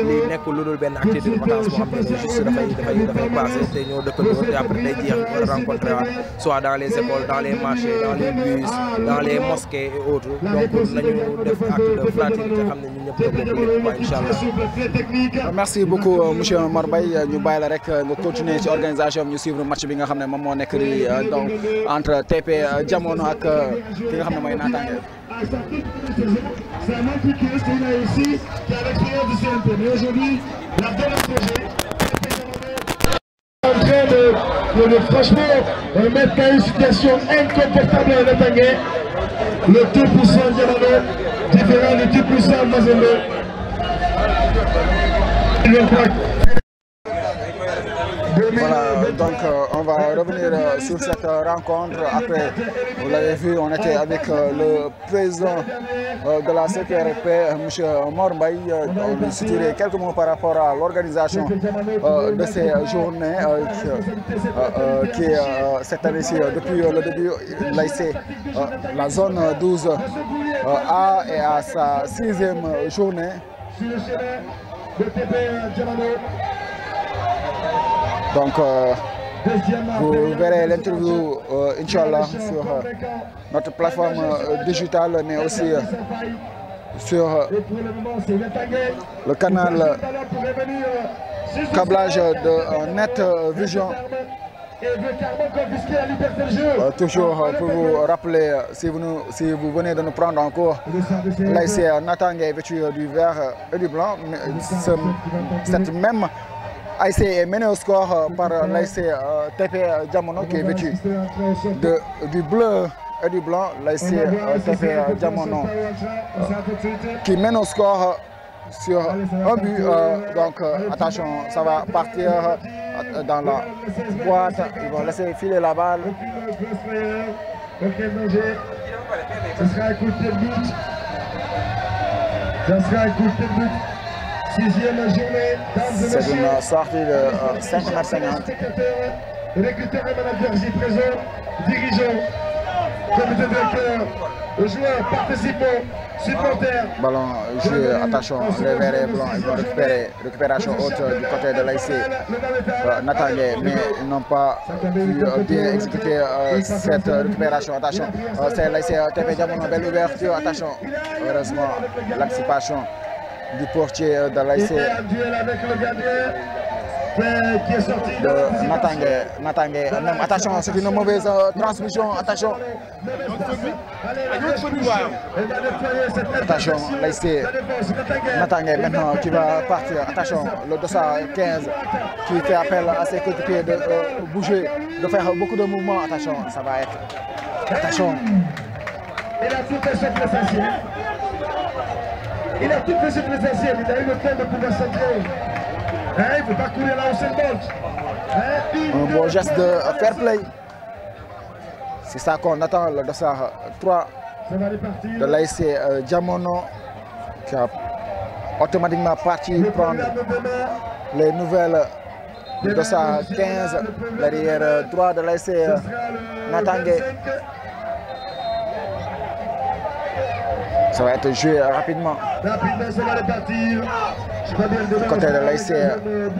lii nekkul lu dul benn activité de vacances boo xam ne juste dafay passé te ñoo dëkkandoo te après day jeex ñu war a rencontrer waat soit dans les écoles dans les marchés dans les bus dans les mosquées et autres donc nañu def acte de fraternité xam ne ñun ñëpp ñoo bokk lépp quoi incha allah. merci beaucoup monsieur Mor Mbaye ñu bàyyi la rek nga continuer ci organisation bi ñu suivre match bi nga xam ne moom moo nekk nii donc entre TP Jamono ak ki nga xam ne mooy Natangué. C'est un autre qui est là ici, qui a l'expérience du CNP. Mais aujourd'hui, la belle projet en train de franchement mettre à une situation inconfortable à Natangué. Le tout puissant Diamano, différent du tout puissant Mazembe. Voilà, donc on va revenir sur cette rencontre. Après, vous l'avez vu, on était avec le président de la CPRP, M. Mor Mbaye. On lui citerait quelques mots par rapport à l'organisation de ces journées qui, cette année-ci, depuis le début, laissé la zone 12 A et à sa 6e journée. Donc, vous verrez l'interview, Inch'Allah, sur notre plateforme digitale, mais aussi sur le canal câblage de Net Vision. Toujours pour vous rappeler, si vous venez de nous prendre en cours, l'ASC Natangué est vêtu du vert et du blanc. Cette même ASC est mené au score par l'ASC TP Jamono qui est vêtu du bleu et du blanc. L'ASC TP Jamono qui mène au score sur un but. Donc attention, ça va partir dans la boîte. Ils vont laisser filer la balle. Ce sera un coup de but. Ça sera un coup de but. 6e journée. C'est une sortie de 5h50. Recruteur et manager ici présent, dirigeants, comité directeur, joueurs, participants, supporters. Ballon joué, attention, les verts et blancs, ils vont récupérer récupération haute du côté de l'ASC Natangué, mais ils n'ont pas pu bien exécuter cette récupération. Attention, c'est l'ASC TP Jamono, belle ouverture, attention, heureusement, l'anticipation du portier de l'ASC qui est sorti de Natangé. Même attention, c'est une mauvaise transmission. Attention. Attention, là c'est Natangé maintenant qui va partir. Attention, le Dossa 15 qui fait appel à ses coéquipiers de bouger, de faire beaucoup de mouvements. Attention, ça va être. Attention. Il a tout fait sur l'essentiel. Il a tout fait sur l'essentiel. Il a eu le temps de pouvoir centrer. Il ne faut pas courir là où c'est bon. Un bon geste de fair play. C'est ça qu'on attend, le Dossard 3 de l'ASC Diamono qui a automatiquement parti prendre les nouvelles du Dossard 15, l'arrière droit de l'ASC Natangé. Ça va être joué rapidement. Rapidement, ça va repartir. Côté de l'ASC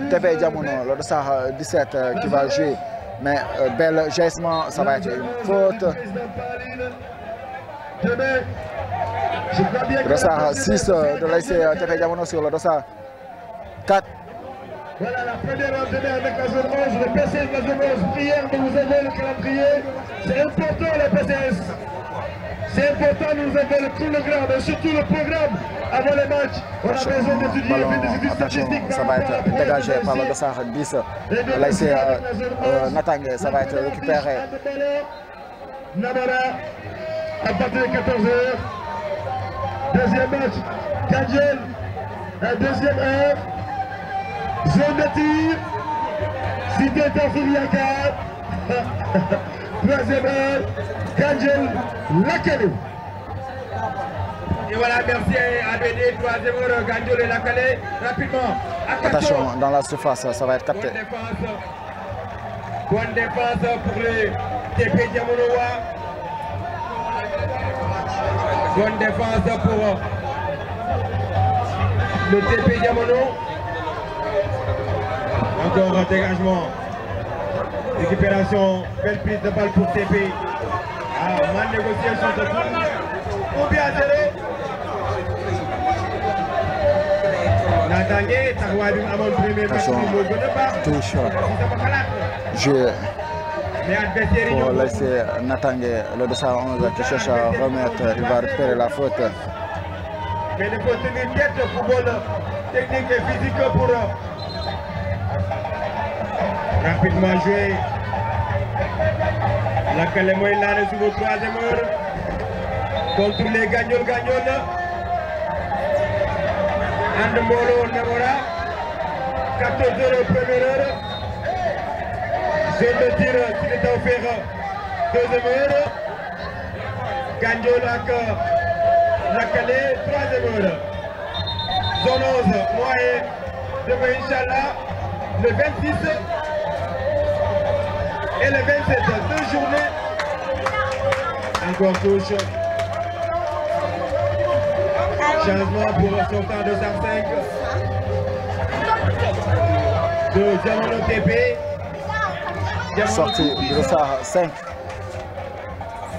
TP Diamono, le Dossard 17 qui va jouer. Mais bel geste,ment ça va être une faute. Le Dossard 6 de l'ASC TP Diamono sur le Dossard 4. Voilà la première entraînée avec la zone 11, le PCS de la zone 11. Prière de vous aider le calendrier. C'est important le PCS. C'est important de nous aider le chronogramme et surtout le programme avant les matchs. On a besoin d'étudier des études statistiques. Ça va être dégagé par le Dossard 10. L'ASC Natangé, ça va être récupéré. Namara, à partir de 14h. Deuxième match, Kandjel, deuxième heure. Zone de tir. Cité Tafouliaka. Troisième heure, Kandjel Lakale. Et voilà, merci à BD, troisième heure, Kandjel et Lakale. Rapidement. Attention, dans la surface, ça va être capté. Bonne défense pour le TP Diamonoa. Bonne défense pour le TP Diamono. Encore un dégagement. Récupération, belle prise de balle pour TP. Mal négociation de tout. Ou bien à 0. Natangé, Tarouadou a mon premier match. Touche. Jeu pour laisser Natangé, le 211 qui cherche à remettre, il va récupérer la faute. Mais il faut tenir tête au football technique et physique pour rapidement jouer. La Calemo est là sur le troisième heure. Contre les gagnol. Andemolo Namora. 14 heures première heure. Zone de tir s'il est offert deuxième heure. Gagnol avec la Calais, troisième heure. Zone 11, moyen. Demain, Inch'Allah, le 26 et le 27, deux journées. Encore touche. Changement pour sortant de SAR 5. De Diamono TP. Sortie de SAR 5.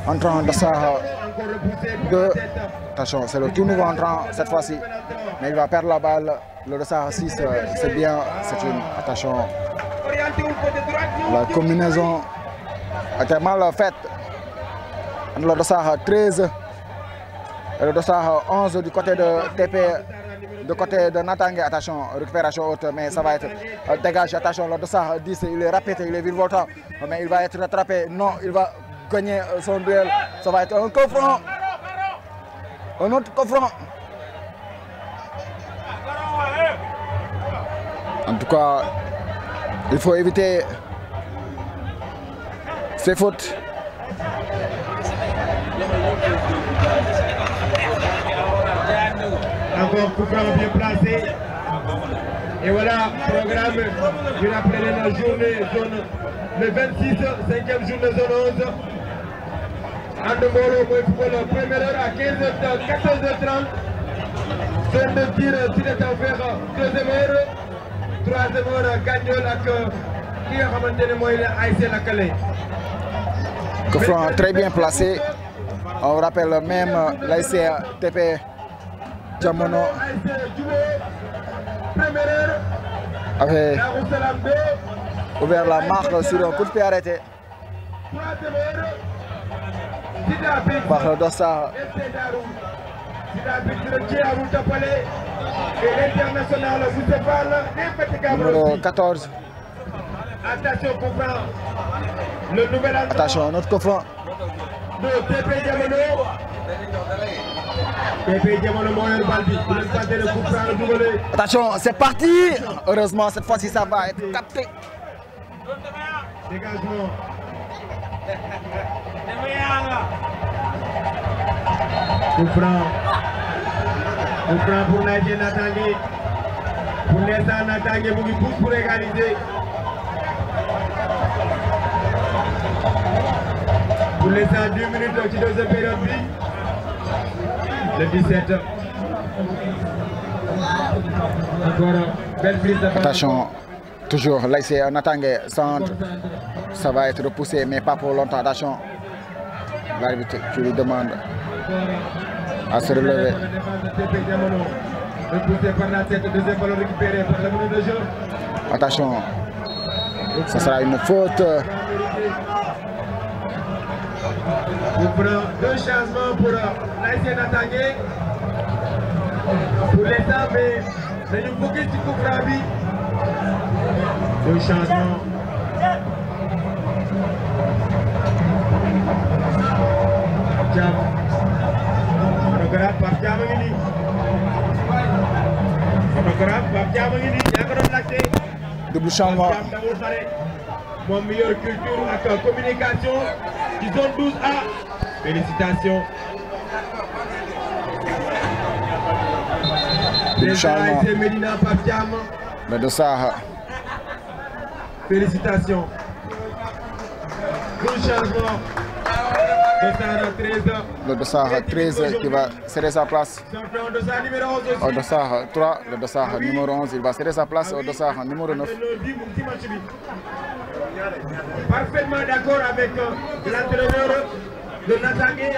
Entrant de SAR 2. Attention, c'est le tout nouveau entrant cette fois-ci. Mais il va perdre la balle. Le SAR 6, c'est bien. C'est une. Attention. La combinaison a été mal faite. Le Dossard 13 et le Dossard 11 du côté de TP, du côté de Natangé. Attention, récupération haute, mais ça va être dégagé. Attention, le Dossard 10, il est rapide, il est virevoltant, mais il va être rattrapé. Non, il va gagner son duel. Ça va être un coup franc. Un autre coup franc. En tout cas, il faut éviter ces fautes. Encore coup franc bien placé. Et voilà, programme, je rappelle la journée zone le 26, 5e journée zone 11. Andemolo, football, première heure à 14h30. Zone de tir, s'il est offert, deuxième heure. Troisième heure, Gagnol avec qui a ramené le moyen ASC Lakale. Coup franc très bien placé. On rappelle même l'ASC TP Diamono. Première heure, avait ouvert la marque sur un coup de pied arrêté par le Dossard. Numéro 14. Attention, comprend. Le nouvel entrant. Attention, notre coup franc. De TP Diamono. TP Diamono, moyen Balbi. Vous le passez le coup franc, le doublé. Attention, c'est parti. Heureusement, cette fois-ci, ça va être capté. Dégagement. Coup franc. Coup franc pour Nadia Natangui. Pour l'instant, Natangui vous pousse pour égaliser. Pour l'instant, 2 minutes dans la deuxième période. Le 17. Encore belle prise de balle. Attention, toujours là, c'est un Natangui centre. Ça va être repoussé, mais pas pour longtemps. Attention, l'arbitre qui lui demande à se relever. Repoussé par la tête, deuxième ballon récupéré par le milieu de jeu. Attention, ça sera une faute. Nous prenons 2 changements pour l'ASC Natangui. Pour l'instant, mais nous faut que tu coupes la vie. 2 changements. Jam. Photographe Pape Diam a ngi nii. Photographe Pape Diam a ngi nii. Yaa ko doon laajte. Double changement. Pape Diam dawul xale. Moom mi yor culture ak communication ci zone 12A. Félicitations. Double changement. C'est Medina Pape Diam. Le Dossard. Félicitations. Double changement. Dossard 13. Le Dossard 13 qui va serrer sa place. Champion Dossard numéro 11 aussi. Au Dossard 3, le Dossard numéro 11, il va serrer sa place au Dossard numéro 9. Parfaitement d'accord avec l'entraîneur de Natangui.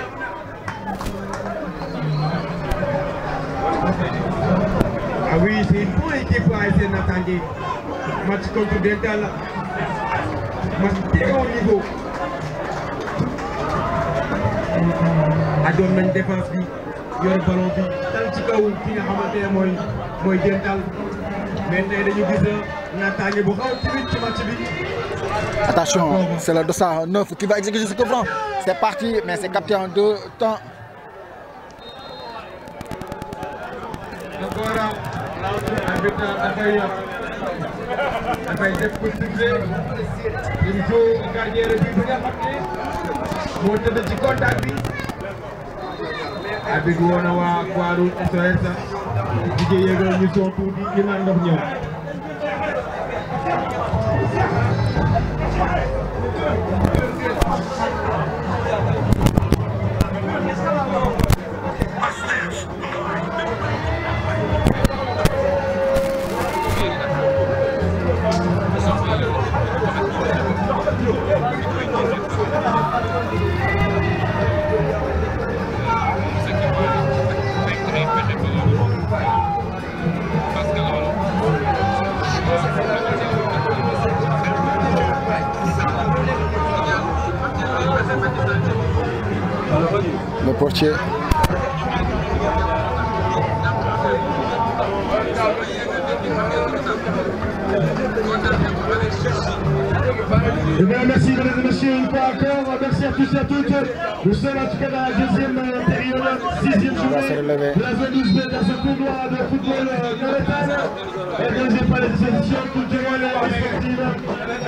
Ah oui, c'est une bonne équipe à essayer Natangui. Match contre Dental. Match très haut niveau. Adoon nañ défense bi yor ballon bi dal ci kaw ki nga xamante ne mooy Dental mais tey dañu gis Natangui bu xaw timide ci match bi. Attention, c'est le Dossard 9 qui va exécuter ce coup franc. C'est parti, mais c'est capté en 2 temps. Encore arbitre dafay def ko sifflé il faut gardien bi nga xam ne moo tëdd ci contact bi. Arbitre woo na waa Croix-Rouge SOS jigéen yéegal ñu soo tuuti ñu naan ndox ñëw. Le portier. Eh bien, merci mesdames et messieurs, une fois encore, merci à tous et à toutes. Nous sommes en tout cas dans la deuxième période, 6e journée de la zone 12B dans ce tournoi de football navétane. Et deuxième pas les éditions culturelles et sportives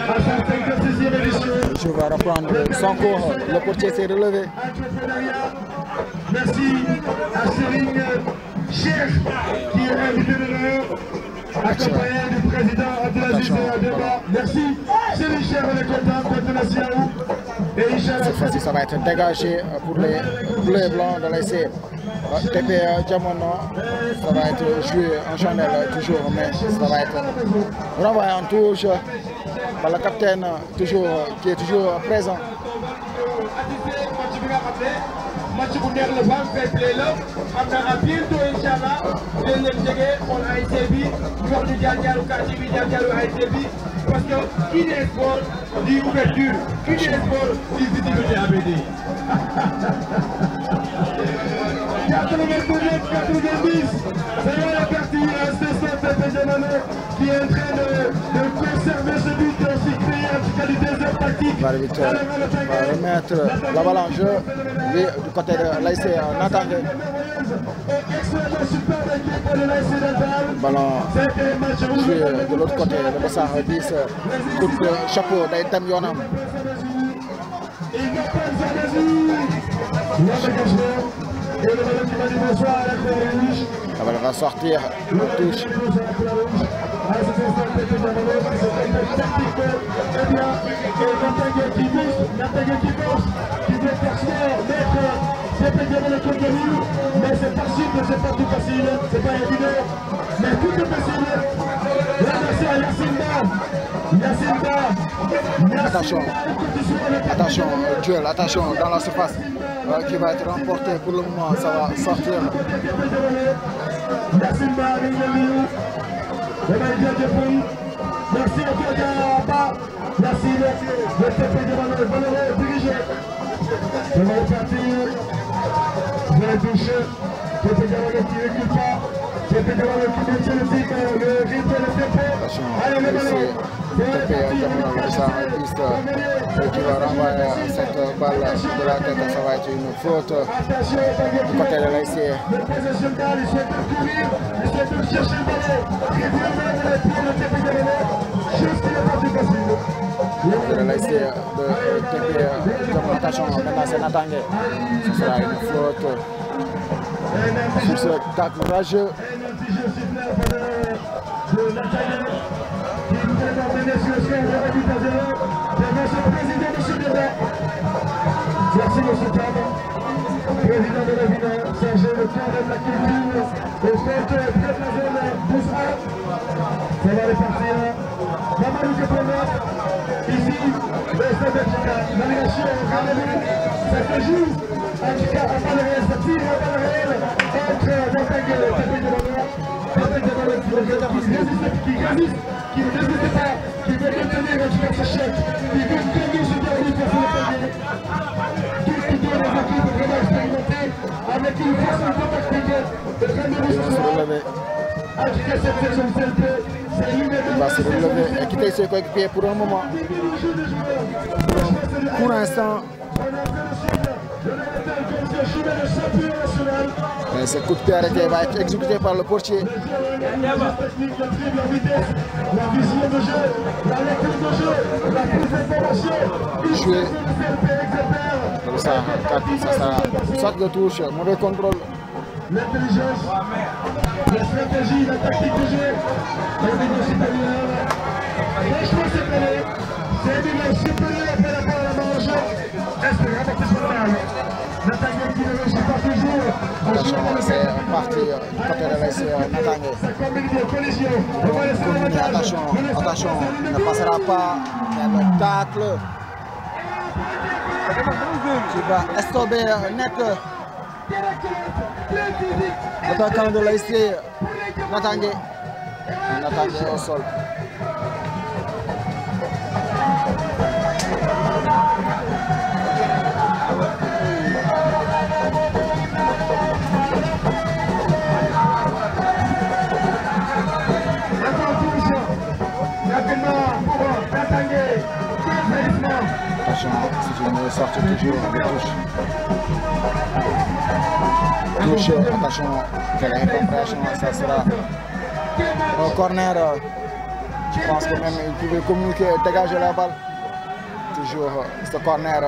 à sa 56e édition. Je vais reprendre son cours, le portier s'est relevé. Merci à Céline Cheikh qui est invité d'honneur, accompagné du président Abdelaziz Deba. Merci Céline Cheikh, on est content d'être merci à vous. Et Inch'Allah, Cette fois-ci, ça va être dégagé pour les bleus et blancs de l'ASC TP Diamono. Ça va être joué en chandelle toujours, mais ça va être renvoyé en touche par le capitaine qui est toujours présent. match bu neex la ba am fair play la xam naa à bientôt incha allah dinañ leen jege xool ASC bi ñu wax ñu jaar-jaaru quartier bi jaar-jaaru ASC bi parce que qui dit sport dit ouverture qui dit sport dit visibilité ABD. 90, c'est la partie Stéphane Pépé-Jamano qui est en train de conserver ce but ainsi créé en tout cas du deuxième tactique. L'arbitre va remettre la balle en jeu du côté de l'ASC Natangé. Ballon joué de l'autre côté, le Bassar 10, coup de chapeau d'Aitam Yonam. La balle va sortir, touche. Mais c'est possible, c'est pas tout facile, c'est pas évident, mais tout est possible. Là, c'est à Yacine. Attention, duel, attention dans la surface qui va être remporté pour le moment, ça va sortir. Merci à toi, merci, le TP de Valoré dirigé. Ça va repartir. Vous allez toucher. TP de Valoré qui ne recule pas. TP de Valoré qui maintient le rythme, le tempo. Allez, le ballon. Qui va renvoyer cette balle de la tête, ça va être une faute du côté de l'ASC. Le possession de balle, il souhaite courir, il souhaite chercher le ballon. Il veut mettre les pieds de TP de Valoré. Chose qui n'est pas plus facile. De l'ASC de TP, attention, maintenant c'est Natangé. Ce sera une faute sur ce tacle rageux. Merci monsieur Tam, président de la ville, chargé de cadre de la culture, au centre de la zone 12A. Ça va repartir. Mamadou Kepromat, ici, le stade de navigation, ça se joue. En tout cas, à Valoré, ça tire à Valoré, entre Natangé et TP de Valoré. TP de Valoré qui ne résiste pas, qui veut maintenir en tout cas ce chèque, qui veut tenir ce dernier pour se le payer. Toutes les équipes vraiment expérimentées, avec une façon de tactique, de rendez-vous ce soir. En tout cas, cette saison CLP, c'est l'une des deux. Il va se relever et quitter ses coéquipiers pour un moment. Pour l'instant. Mais ce coup de pied arrêté va être exécuté par le portier. La vision de jeu, la lecture de jeu, la prise d'information. Joué. Comme ça, sorte de touche, mauvais contrôle. L'intelligence, la stratégie, la tactique de jeu, l'intelligence italienne. Franchement, cette année, c'est une image supérieure par rapport à la manche. Est-ce que rapporter son balle? Natangé qui ne réussit pas toujours. Attention, c'est parti du côté de l'ASC Natangé. Ça combine bien, collision. Attention, ne passera pas le tacle qui va estomper net l'attaquant de l'ASC Natangé. Natangé au sol. Attention, c'est une sortie toujours de touche. Touche, attention, quelle récupération, ça sera un corner. Je pense que même il pouvait communiquer, dégager la balle. Toujours ce corner.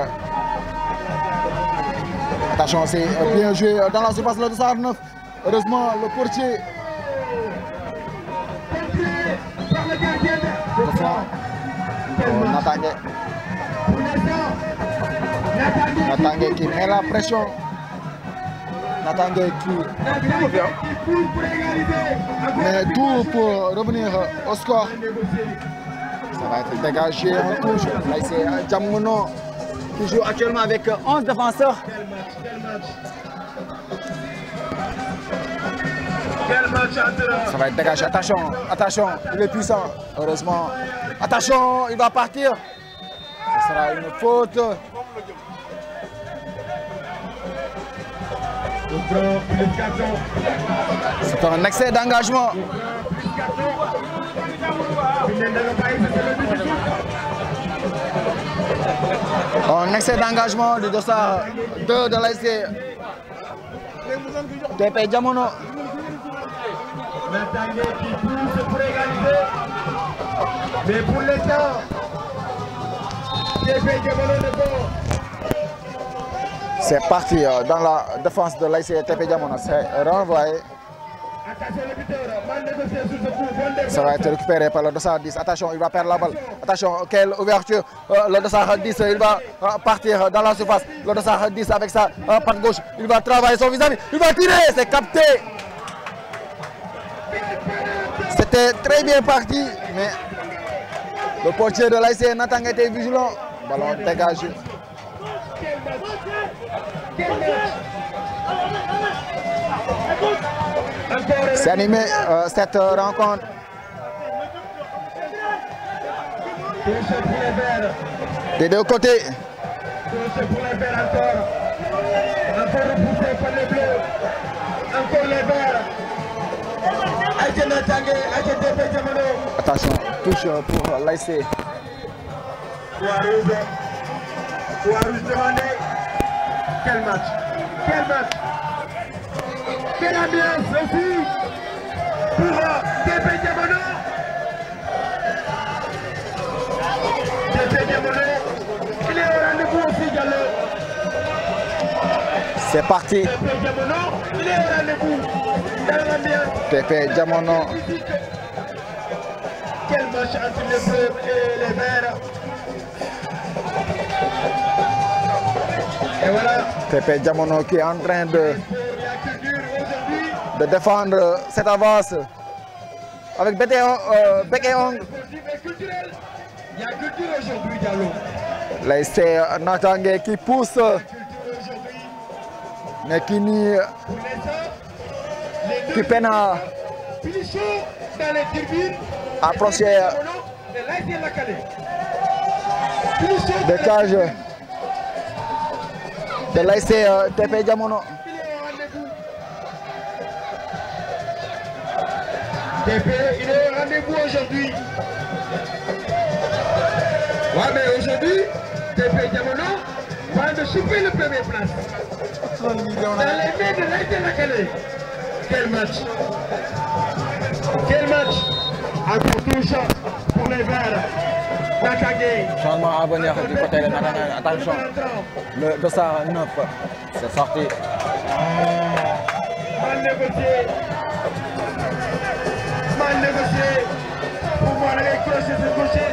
Attention, c'est bien joué dans la surface de 209. Heureusement, le portier. Natangé qui met la pression. Natangé qui met tout pour revenir au score. Ça va être dégagé en touche. Là, c'est Djamono qui joue actuellement avec 11 défenseurs. Quel match entre... Ça va être dégagé. Attention, attention, il est puissant. Heureusement. Attention, il va partir. Ce sera une faute. C'est un excès d'engagement. Un excès d'engagement du dossard 2 de l'ASC TP Diamono. Natangé qui pousse pour égaliser. Mais pour l'instant, TP Diamono ne peut. C'est parti dans la défense de l'ASC TP Diamono. C'est renvoyé. Ça va être récupéré par le dossard 10. Attention, il va perdre la balle. Attention, quelle ouverture. Le dossard 10, il va partir dans la surface. Le dossard 10 avec sa patte gauche. Il va travailler son vis-à-vis. Il va tirer. C'est capté. C'était très bien parti. Mais le portier de l'ASC Natangé était vigilant. Ballon dégagé. C'est animé cette rencontre. Des deux côtés. Pour les verts encore. Encore repoussé par les bleus. Encore les verts. Attention, touche pour l'ASC. Ouarouz demandé. Quel match. Quel match. Quelle ambiance aussi pour TP Diamono. TP Diamono, il est au rendez-vous aussi, Gallo. C'est parti. TP Diamono, il est au rendez-vous dans l'ambiance. TP Diamono. Quel match entre les bleus et les verts. Et voilà. TP Diamono qui est en train de défendre cette avance avec bec et ongle. Il y a culture aujourd'hui, Diallo. L'ASC Natangé qui pousse, mais qui nie, qui peine à approcher des cages de l'ASC TP Diamono. TP, il est au rendez-vous aujourd'hui. Ouais, mais aujourd'hui, TP Diamono va de choper le premier place. Dans les mains de l'ASC Nakale. Quel match. Quel match. Encore touche pour les verts. Natangé. Changement à venir du côté de Natangé. Attention, le dossard 9, c'est sorti. Mal négocié. Mal négocié. Pour moi, les crochets se coucher.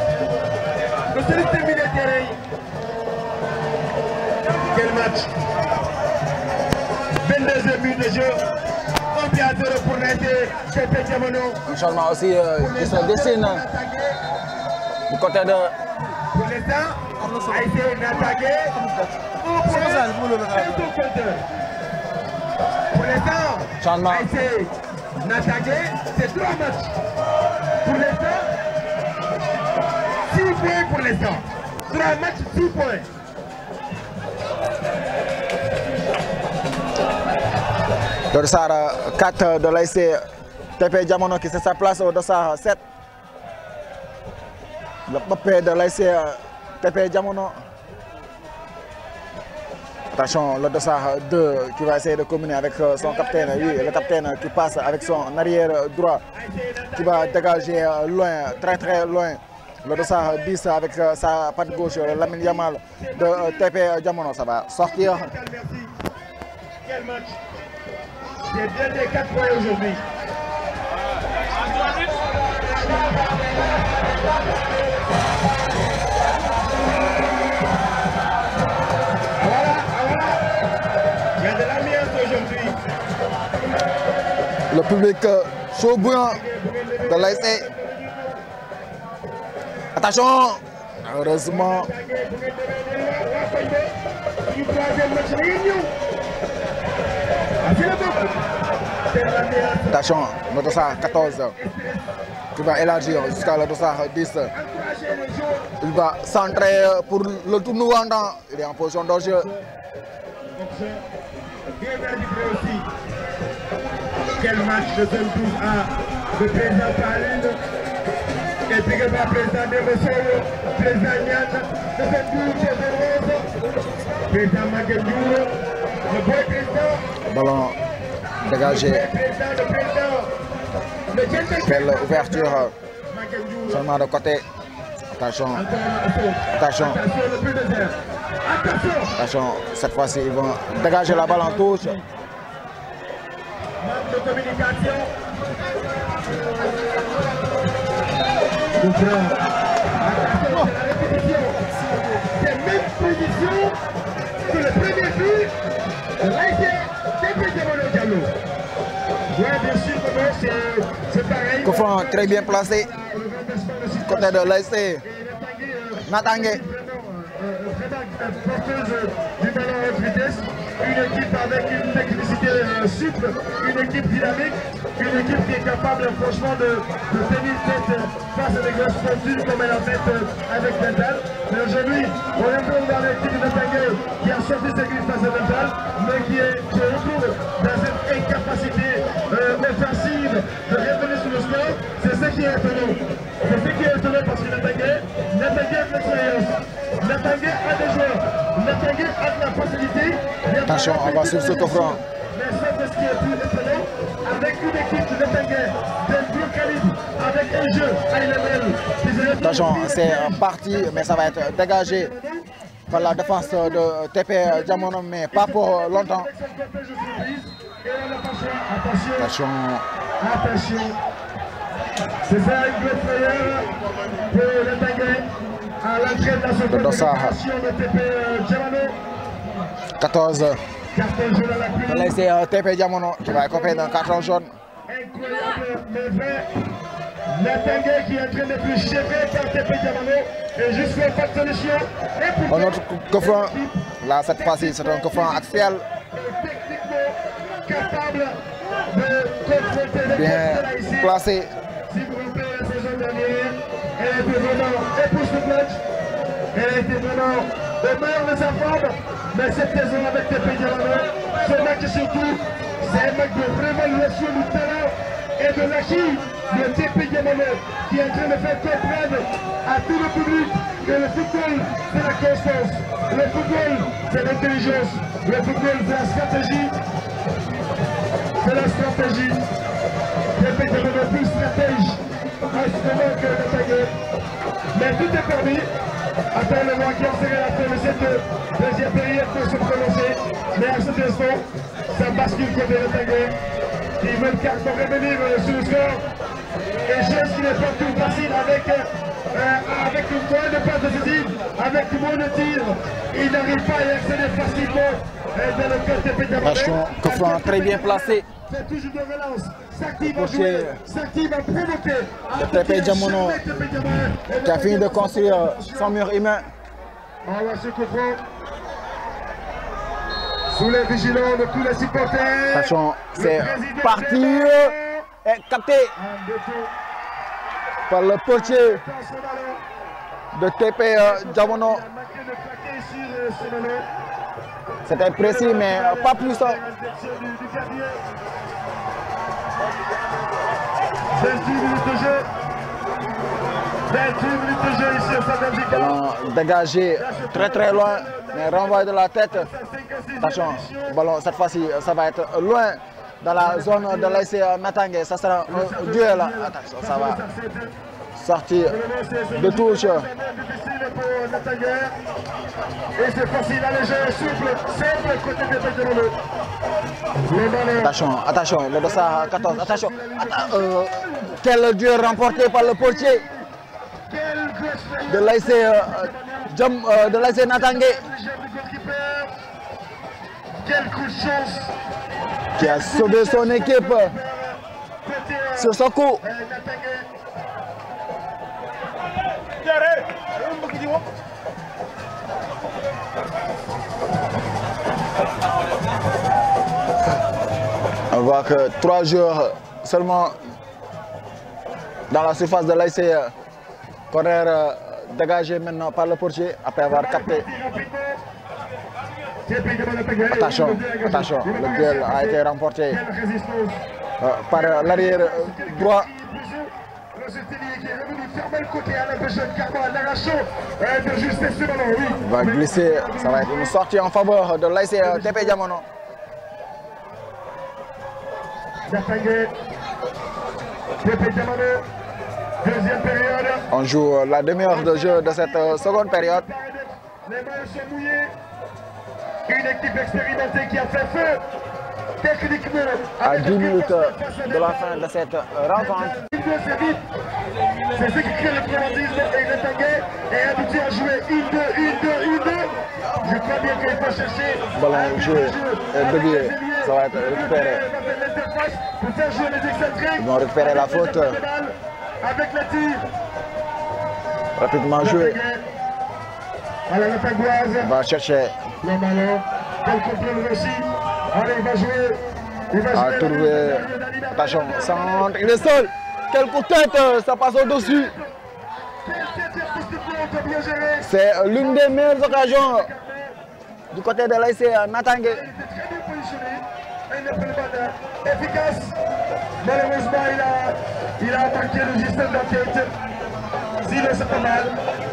Le service terminé terrain. Quel match. 22 minutes de jeu. Ambiateur pour l'aider. TP Diamono. Un changement aussi qui se dessine du côté de... Pour l'instant, a été Natangé. Pour l'instant, Changement. a été Natangé. C'est 3 matchs. Pour l'instant, 6 points pour l'instant. 3 matchs, 6 points. Le dossard 4 de l'ASC TP Diamono qui c'est sa place au dossard 7. Le papé de l'ASC TP Diamono. Attention, le dossard 2 qui va essayer de communier avec son capitaine. Oui, le capitaine qui passe avec son arrière droit, qui va dégager loin, très très loin. Le dossard 10 avec sa patte gauche, Lamine Yamal de TP Diamono. Ça va sortir. Quel match. C'est 2 des 4 points aujourd'hui. Il y a de l'ambiance aujourd'hui. Le public chaud bouillant de l'ASC. Attention, heureusement. Attention, le dossard 14 qui va élargir jusqu'à le dossard 10. Il va centrer pour le tournoi. Il est en position d'enjeu. Quel match de 12 à le président Paline et puis le président Demosolo, président Yann, le 12 président Maguendou, le bon président. Ballon dégagé. Belle ouverture seulement de côté. Attention. Attention. Attention, cette fois-ci, ils vont dégager la balle en touche. Manque de communication. Attention, c'est la répétition. C'est même position que le premier but de l'ASC TP Diamono Diallo. Oui, bien sûr, c'est pareil. Koufran très bien placé. Côté de l'ASC Natangé. Porteuse du ballon à haute vitesse, une équipe avec une technicité souple, une équipe dynamique, une équipe qui est capable franchement de tenir tête face à des grosses pointures comme elle a fait avec Natal. Mais aujourd'hui, on est encore dans l'équipe de Natangé qui a sorti ses griffes face à Natal, mais qui se retrouve dans cette incapacité offensive de revenir sur le score. C'est ce qui est étonnant. C'est ce qui est étonnant parce que Natangé a de l'expérience. Natangé a des joueurs. Natangé a de la facilité. Attention, on va suivre ce coup franc. Mais c'est ce qui est plus étonnant. Avec une équipe de Natangé d'un plus calibre, avec un jeu à level. Attention, c'est parti, mais ça va être dégagé par la défense de TP Diamono, mais pas pour longtemps. Attention. Attention. C'est ça une grosse frayeur pour Natangé. À l'entrée de la seconde qualification de TP Diamono. 14. Carton jaune à l'appui. C'est TP Diamono qui va accompagner d'un carton jaune. Incroyable, mais vrai. Natangé qui est en train d'être chevé par TP Diamono. Et juste faire pas de solution. Et pour un autre coup franc. Là, cette fois-ci, c'est un coup franc axial. Techniquement capable de confronter les bien placé. Si vous vous rappelez la saison dernière, elle était vraiment époustouflante. Elle était vraiment au meilleur de sa forme. Mais cette saison avec TP Diamono, ce match surtout, c'est un match de réévaluation du talent et de l'acquis de TP Diamono qui est en train de faire comprendre à tout le public que le football, c'est la constance. Le football, c'est l'intelligence. Le football, c'est la stratégie. C'est la stratégie. TP Diamono plus stratège à ce moment que Natangé. Mais tout est permis. Attends le roi qui a serré la fin de cette deuxième période pour se prononcer. Mais à cet instant, ça bascule côté Natangé. Ils veulent carrément revenir sur le score. Et chose qui n'est pas tout facile avec une toile de passe décisive, avec tout le monde de tir. Il n'arrive pas à y accéder facilement dans le côté TP Diamono. Attention, Koufran très bien placé. C'est toujours de relance. S'active à jouer, s'active à provoquer. Le TP Diamono qui a fini de construire son mur humain. On va se comprendre. Sous les vigilants de tous les supporters. Attention, c'est parti et capté par le portier de TP Diamono. C'était précis, mais pas plus. 28 minutes de jeu. 28 minutes de jeu ici au Stade Américain. Ballon dégagé très loin, mais renvoyé de la tête. Attention, ballon cette fois-ci, ça va être loin dans la zone de l'ASC Natangé. Ça sera un duel. Attention, ça va sortir de touche. Et c'est facile, allégé, souple, simple côté de TP Diamono. Attention, le dossard 14, attention. Quel duel remporté par le portier de l'ASC Natangé. Quel coup de chance qui a sauvé son équipe sur son coup. On voit que 3 joueurs seulement dans la surface de l'ASC. Corner dégagé maintenant par le portier après avoir capté. Attention, attention, le duel a été remporté par l'arrière droit. Va glisser, ça va être une sortie en faveur de l'ASC TP Diamono. Deuxième période. On joue la demi-heure de jeu de cette seconde période. Les mains sont mouillées. Une équipe expérimentée qui a fait feu techniquement. À 10 minutes de la fin de cette rencontre. C'est ce qui crée le traumatisme et le tanguet est habitué à jouer 1-2. Je crois bien qu'il faut chercher. Ballon joué et dévié. Ça va être récupéré. Pour faire jouer les excentriques. Ils vont récupérer la faute. Avec le tir. Rapidement joué. Alors le Tangoise. Va chercher. Le ballon. Quel contrôle réussi. Allez, il va jouer. Il va jouer. Trouver. Attention, centre. Il est seul. Quel coup de tête. Ça passe au-dessus. C'est l'une des meilleures occasions du côté de l'ASC Natangué. Efficace. Malheureusement, il a attaqué le système de la tête. S'il est pas mal,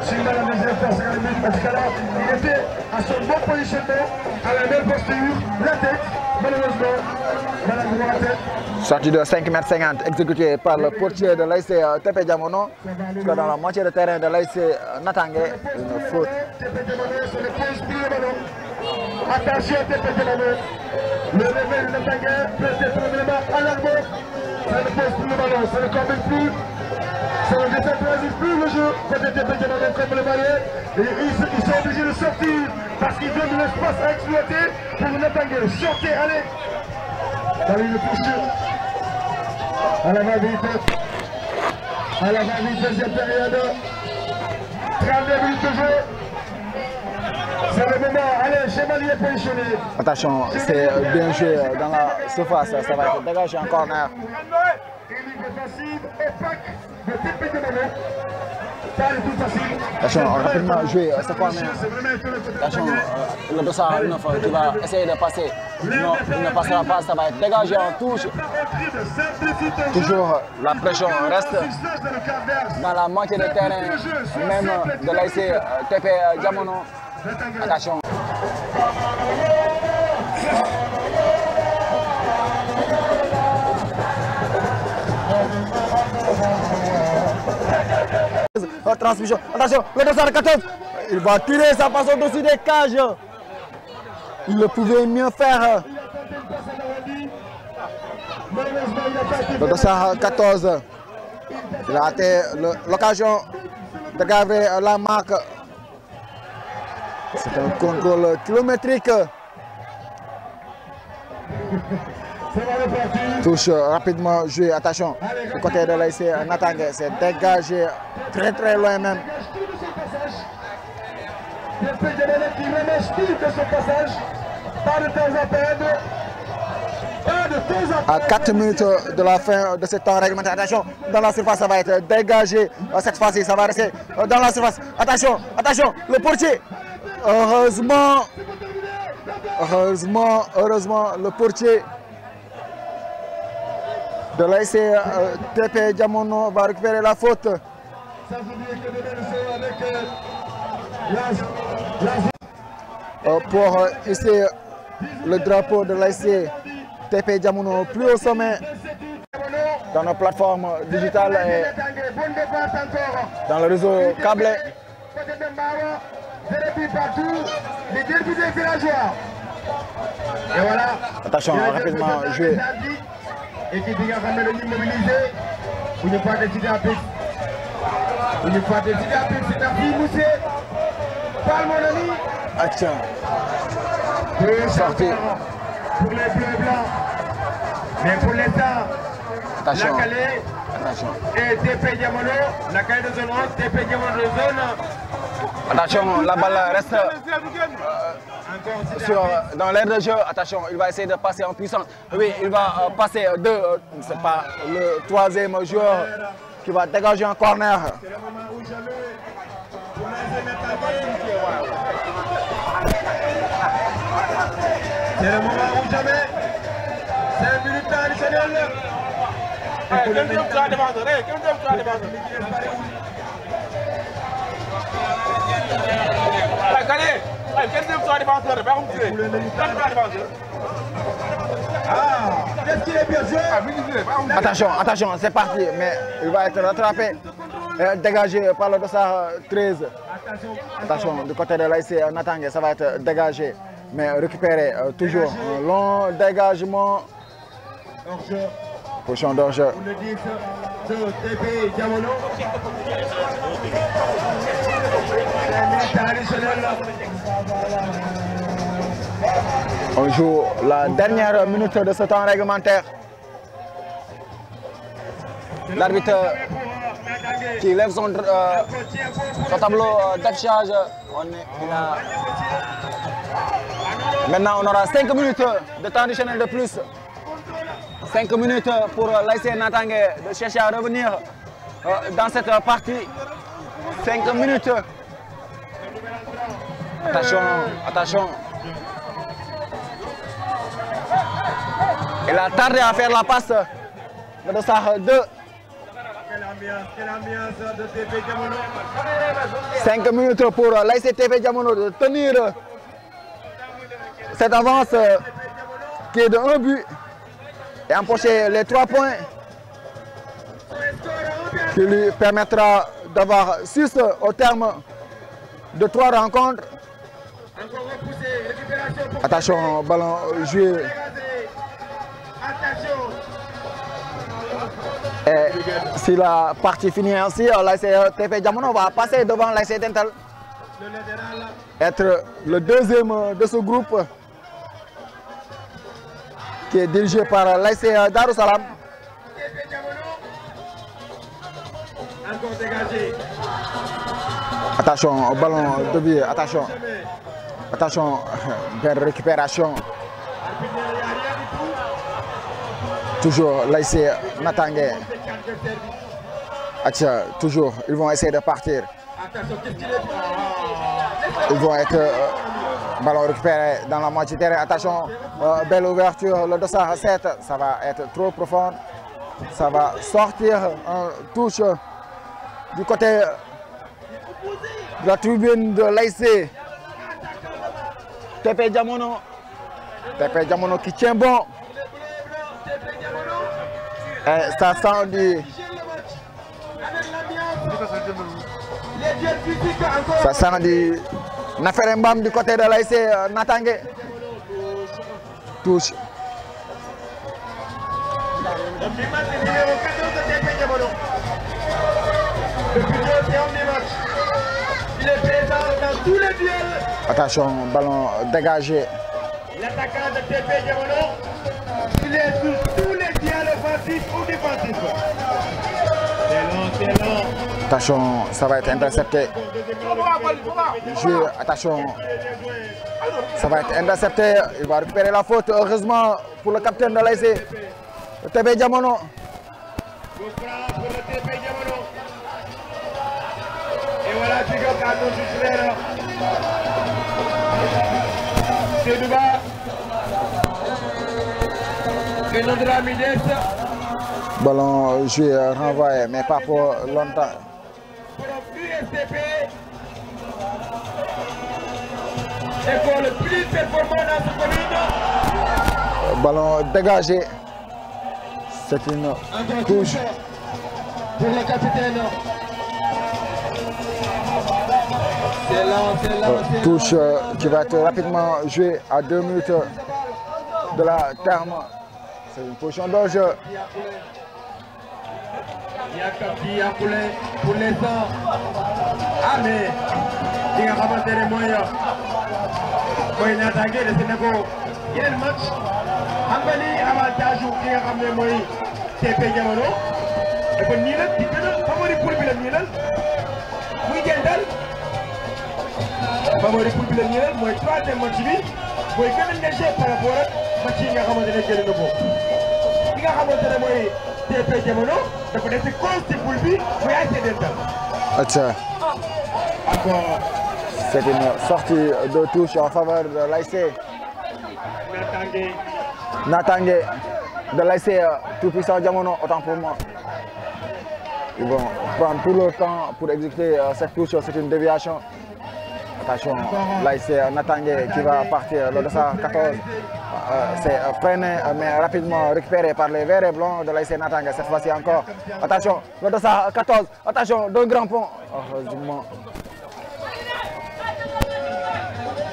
s'il a la deuxième place, parce que là, il était à son bon positionnement, à la même posture, la tête, malheureusement, maladroite. Sortie de 5,50 m exécutée par le portier de l'ASC TP Diamono. Dans la moitié de terrain de l'ASC Natangué. Une faute. Attention à TP Diamono. Le réveil de Natangué peut être vraiment alarmant. Ça ne pose plus le ballon, ça ne combine plus. Ça ne décentralise plus le jeu. Côté TP Diamono comme le ballon. Et ils sont obligés de sortir parce qu'ils ont de l'espace à exploiter pour Natangué. Sortez, allez. Allez, le touche. À la va-vite. À la va-vite, deuxième période. 32 minutes de jeu. C'est le moment. Allez, Chevalier positionné. Attention, c'est bien joué dans la surface. Ça va être dégagé en corner. Une ligne défensive opaque de TP Diamono. Pas du tout facile. Attention, rapidement joué ce corner. Attention, le dossard 9 qui va essayer de passer. Non, il ne passera pas, ça va être dégagé en touche. Toujours la pression reste dans la moitié de terrain, même de l'ASC TP Diamono. Attention. Transmission. Attention, le dossard 14. Il va tirer, ça passe au-dessus des cages. Il le pouvait mieux faire. Le dossard 14. Il a raté l'occasion de garder la marque. C'est un contrôle kilométrique. Touche rapidement joué, attention, du côté de l'ASC Natangué, c'est dégagé très loin même. Qui remet tout de son passage, pas de temps à perdre. À 4 minutes de la fin de ce temps réglementaire, attention, dans la surface ça va être dégagé. Cette fois-ci ça va rester dans la surface. Attention, attention, le portier. Heureusement, le portier de l'ASC TP Diamono va récupérer la faute. Pour ici le drapeau de l'ASC TP Diamono plus au sommet dans nos plateformes digitales et dans le réseau câblé. Et voilà. Attention, rapidement joué. Équipe qui a ramené le mobilisé. Vous ne pouvez pas décider à pic. Vous ne pouvez pas décider à pic. C'est un petit moussé. Parle mon ami. Action. Sortie. Pour les bleus et blancs. Mais pour l'État, Attention. la Calais Attention. et TP Diamono. La Calais de zone 11, TP Diamono de zone. Attention, la balle reste dans l'aire de jeu. Attention, il va essayer de passer en puissance. Oui, il va passer c'est pas le troisième joueur qui va dégager un corner. C'est le moment où jamais, pour c'est le moment où jamais, 5 minutes additionnelles. Attention, c'est parti, mais il va être rattrapé et dégagé par le dossard 13. Attention, du côté de l'ASC Natangué, ça va être dégagé, mais récupéré toujours. Un long dégagement. Position d'hors-jeu. On joue la dernière minute de ce temps réglementaire. L'arbitre qui lève son tableau d'affichage. Maintenant, on aura 5 minutes de temps additionnel de plus. 5 minutes pour l'ASC Natangué de chercher à revenir dans cette partie. 5 minutes. Attention. Il a tardé à faire la passe. Le dossard 2. Quelle ambiance de TP Diamono. 5 minutes pour l'ASC TP Diamono de tenir cette avance qui est de 1 but et empocher les 3 points qui lui permettra d'avoir 6 au terme de 3 rencontres. Attention, ballon joué. Et si la partie finit ainsi, l'ASC TP Diamono va passer devant l'ASC Dental. Être le deuxième de ce groupe qui est dirigé par l'ASC Darussalam. Attention au ballon de but, attention, belle récupération. Toujours l'ASC Natangué. Toujours, ils vont essayer de partir. Ils vont être ballon récupéré dans la moitié terrain. Attention, belle ouverture, le dossard 7, ça va être trop profond. Ça va sortir en touche du côté de la tribune de l'ASC TP Diamono. TP Diamono qui tient bon. Et ça sent du... Ça sent du... Naferembam du côté de l'ASC Natangué. Touche. Il est présent dans tous les duels. Attention, ballon dégagé. L'attaquant de TP Diamono, il est sur tous les duels offensifs ou défensifs. C'est long. Attention, ça va être intercepté. Attention, ça va être intercepté. Il va récupérer la faute, heureusement, pour le capitaine de l'ASC TP Diamono. Pour le TP Diamono. Et voilà, tu gagnes à ton titulaire. C'est Duba. Et notre ami Ballon joué, renvoyé, mais pas pour longtemps. Pour l'USTP, école plus performante dans ce commune. Ballon dégagé. C'est une touche. Pour le capitaine. C'est lent. Touche qui va être rapidement jouée à 2 minutes de la terme. C'est une position d'enjeu. Il y a Kapi à poulet pour l'instant. Ah mais il y a ramassé les moyens. Il y a attaqué le Sénégal. Il y a le match. Ambali avantage ou qui a ramené les moyens. TP Diamono. Et puis Nilal, il est favori pour le Nilal. Oui, Gendal. favori pour bi la ñëwee mooy troisième match bi mooy gën a léger par rapport ak match yi nga xamante ne génn na ko ki nga xamante ne mooy TP Jamono dafa def ci cause ci poule bi muy ASC Delta. Acha. Encore. C'est une sortie de touche en faveur de l'ASC Natangé de l'ASC Tout-Puissant Jamono, autant pour moi. Ils vont prendre tout le temps pour exécuter cette touche, c'est une déviation. Attention, l'ASC Natangé qui va partir, le 214 c'est freiné mais rapidement récupéré par les verts et blancs de l'ASC Natangé cette fois-ci encore. Attention, le 214, attention, d'un grand pont. Heureusement.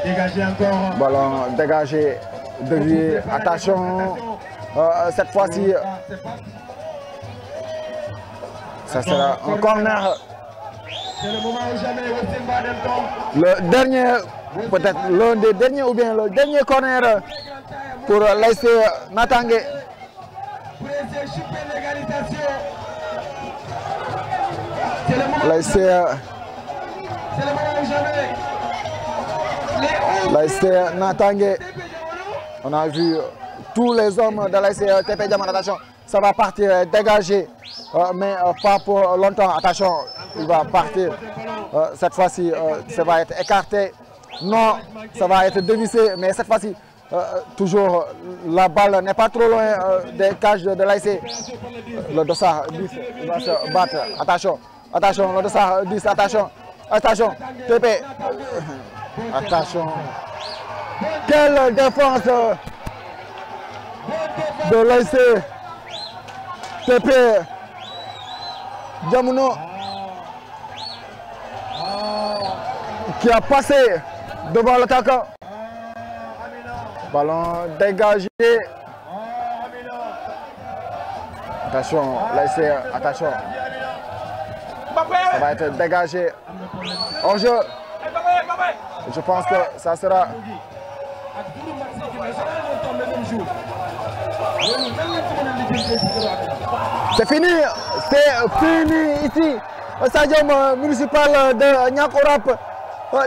Dégagé encore. Ballon dégagé, dévié, attention. Cette fois-ci, ça sera un corner. C'est le moment où jamais Westemba Delton. Le dernier, peut-être l'un des derniers ou bien le dernier corner pour l'ASC Natangé. Pour essayer de choper l'égalisation. C'est le moment. L'ASC. C'est le moment où jamais. L'ASC Natangé. On a vu tous les hommes de l'ASC TP Jamono. Attention, ça va partir dégagé, mais pas pour longtemps. Attention, il va partir. Cette fois-ci, ça va être écarté. Non, ça va être dévissé, mais cette fois-ci, toujours la balle n'est pas trop loin des cages de l'ASC. Le Dossard 10 va se battre. Attention, attention, le Dossard 10, attention, attention, TP. Attention. Quelle défense de l'ASC TP Jamono qui a passé devant l'attaquant. Ballon dégagé. Attention, l'ASC, attention. Ça va être dégagé. En jeu. Je pense que ça sera. C'est fini ici au stadium municipal de Niakourap.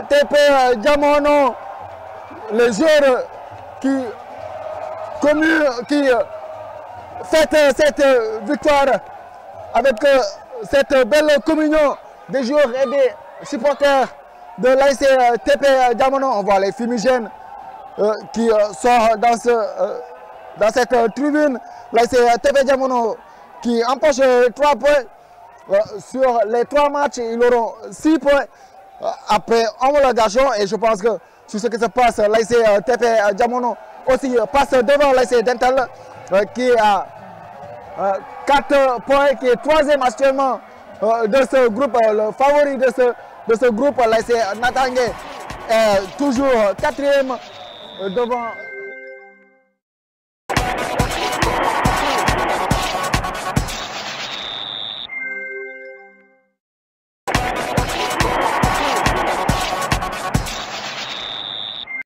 TP Jamono, les joueurs qui fêtent cette victoire avec cette belle communion des joueurs et des supporters de l'ASC TP Jamono. On voit les fumigènes qui sortent dans cette tribune. L'ASC TP Jamono qui empoche 3 points. Sur les 3 matchs, ils auront 6 points après homologation. Et je pense que sur ce qui se passe, l'ASC TP Jamono aussi passe devant l'ASC Dental qui a 4 points, qui est 3e actuellement de ce groupe, le favori de ce groupe. L'ASC Natangé est toujours 4e devant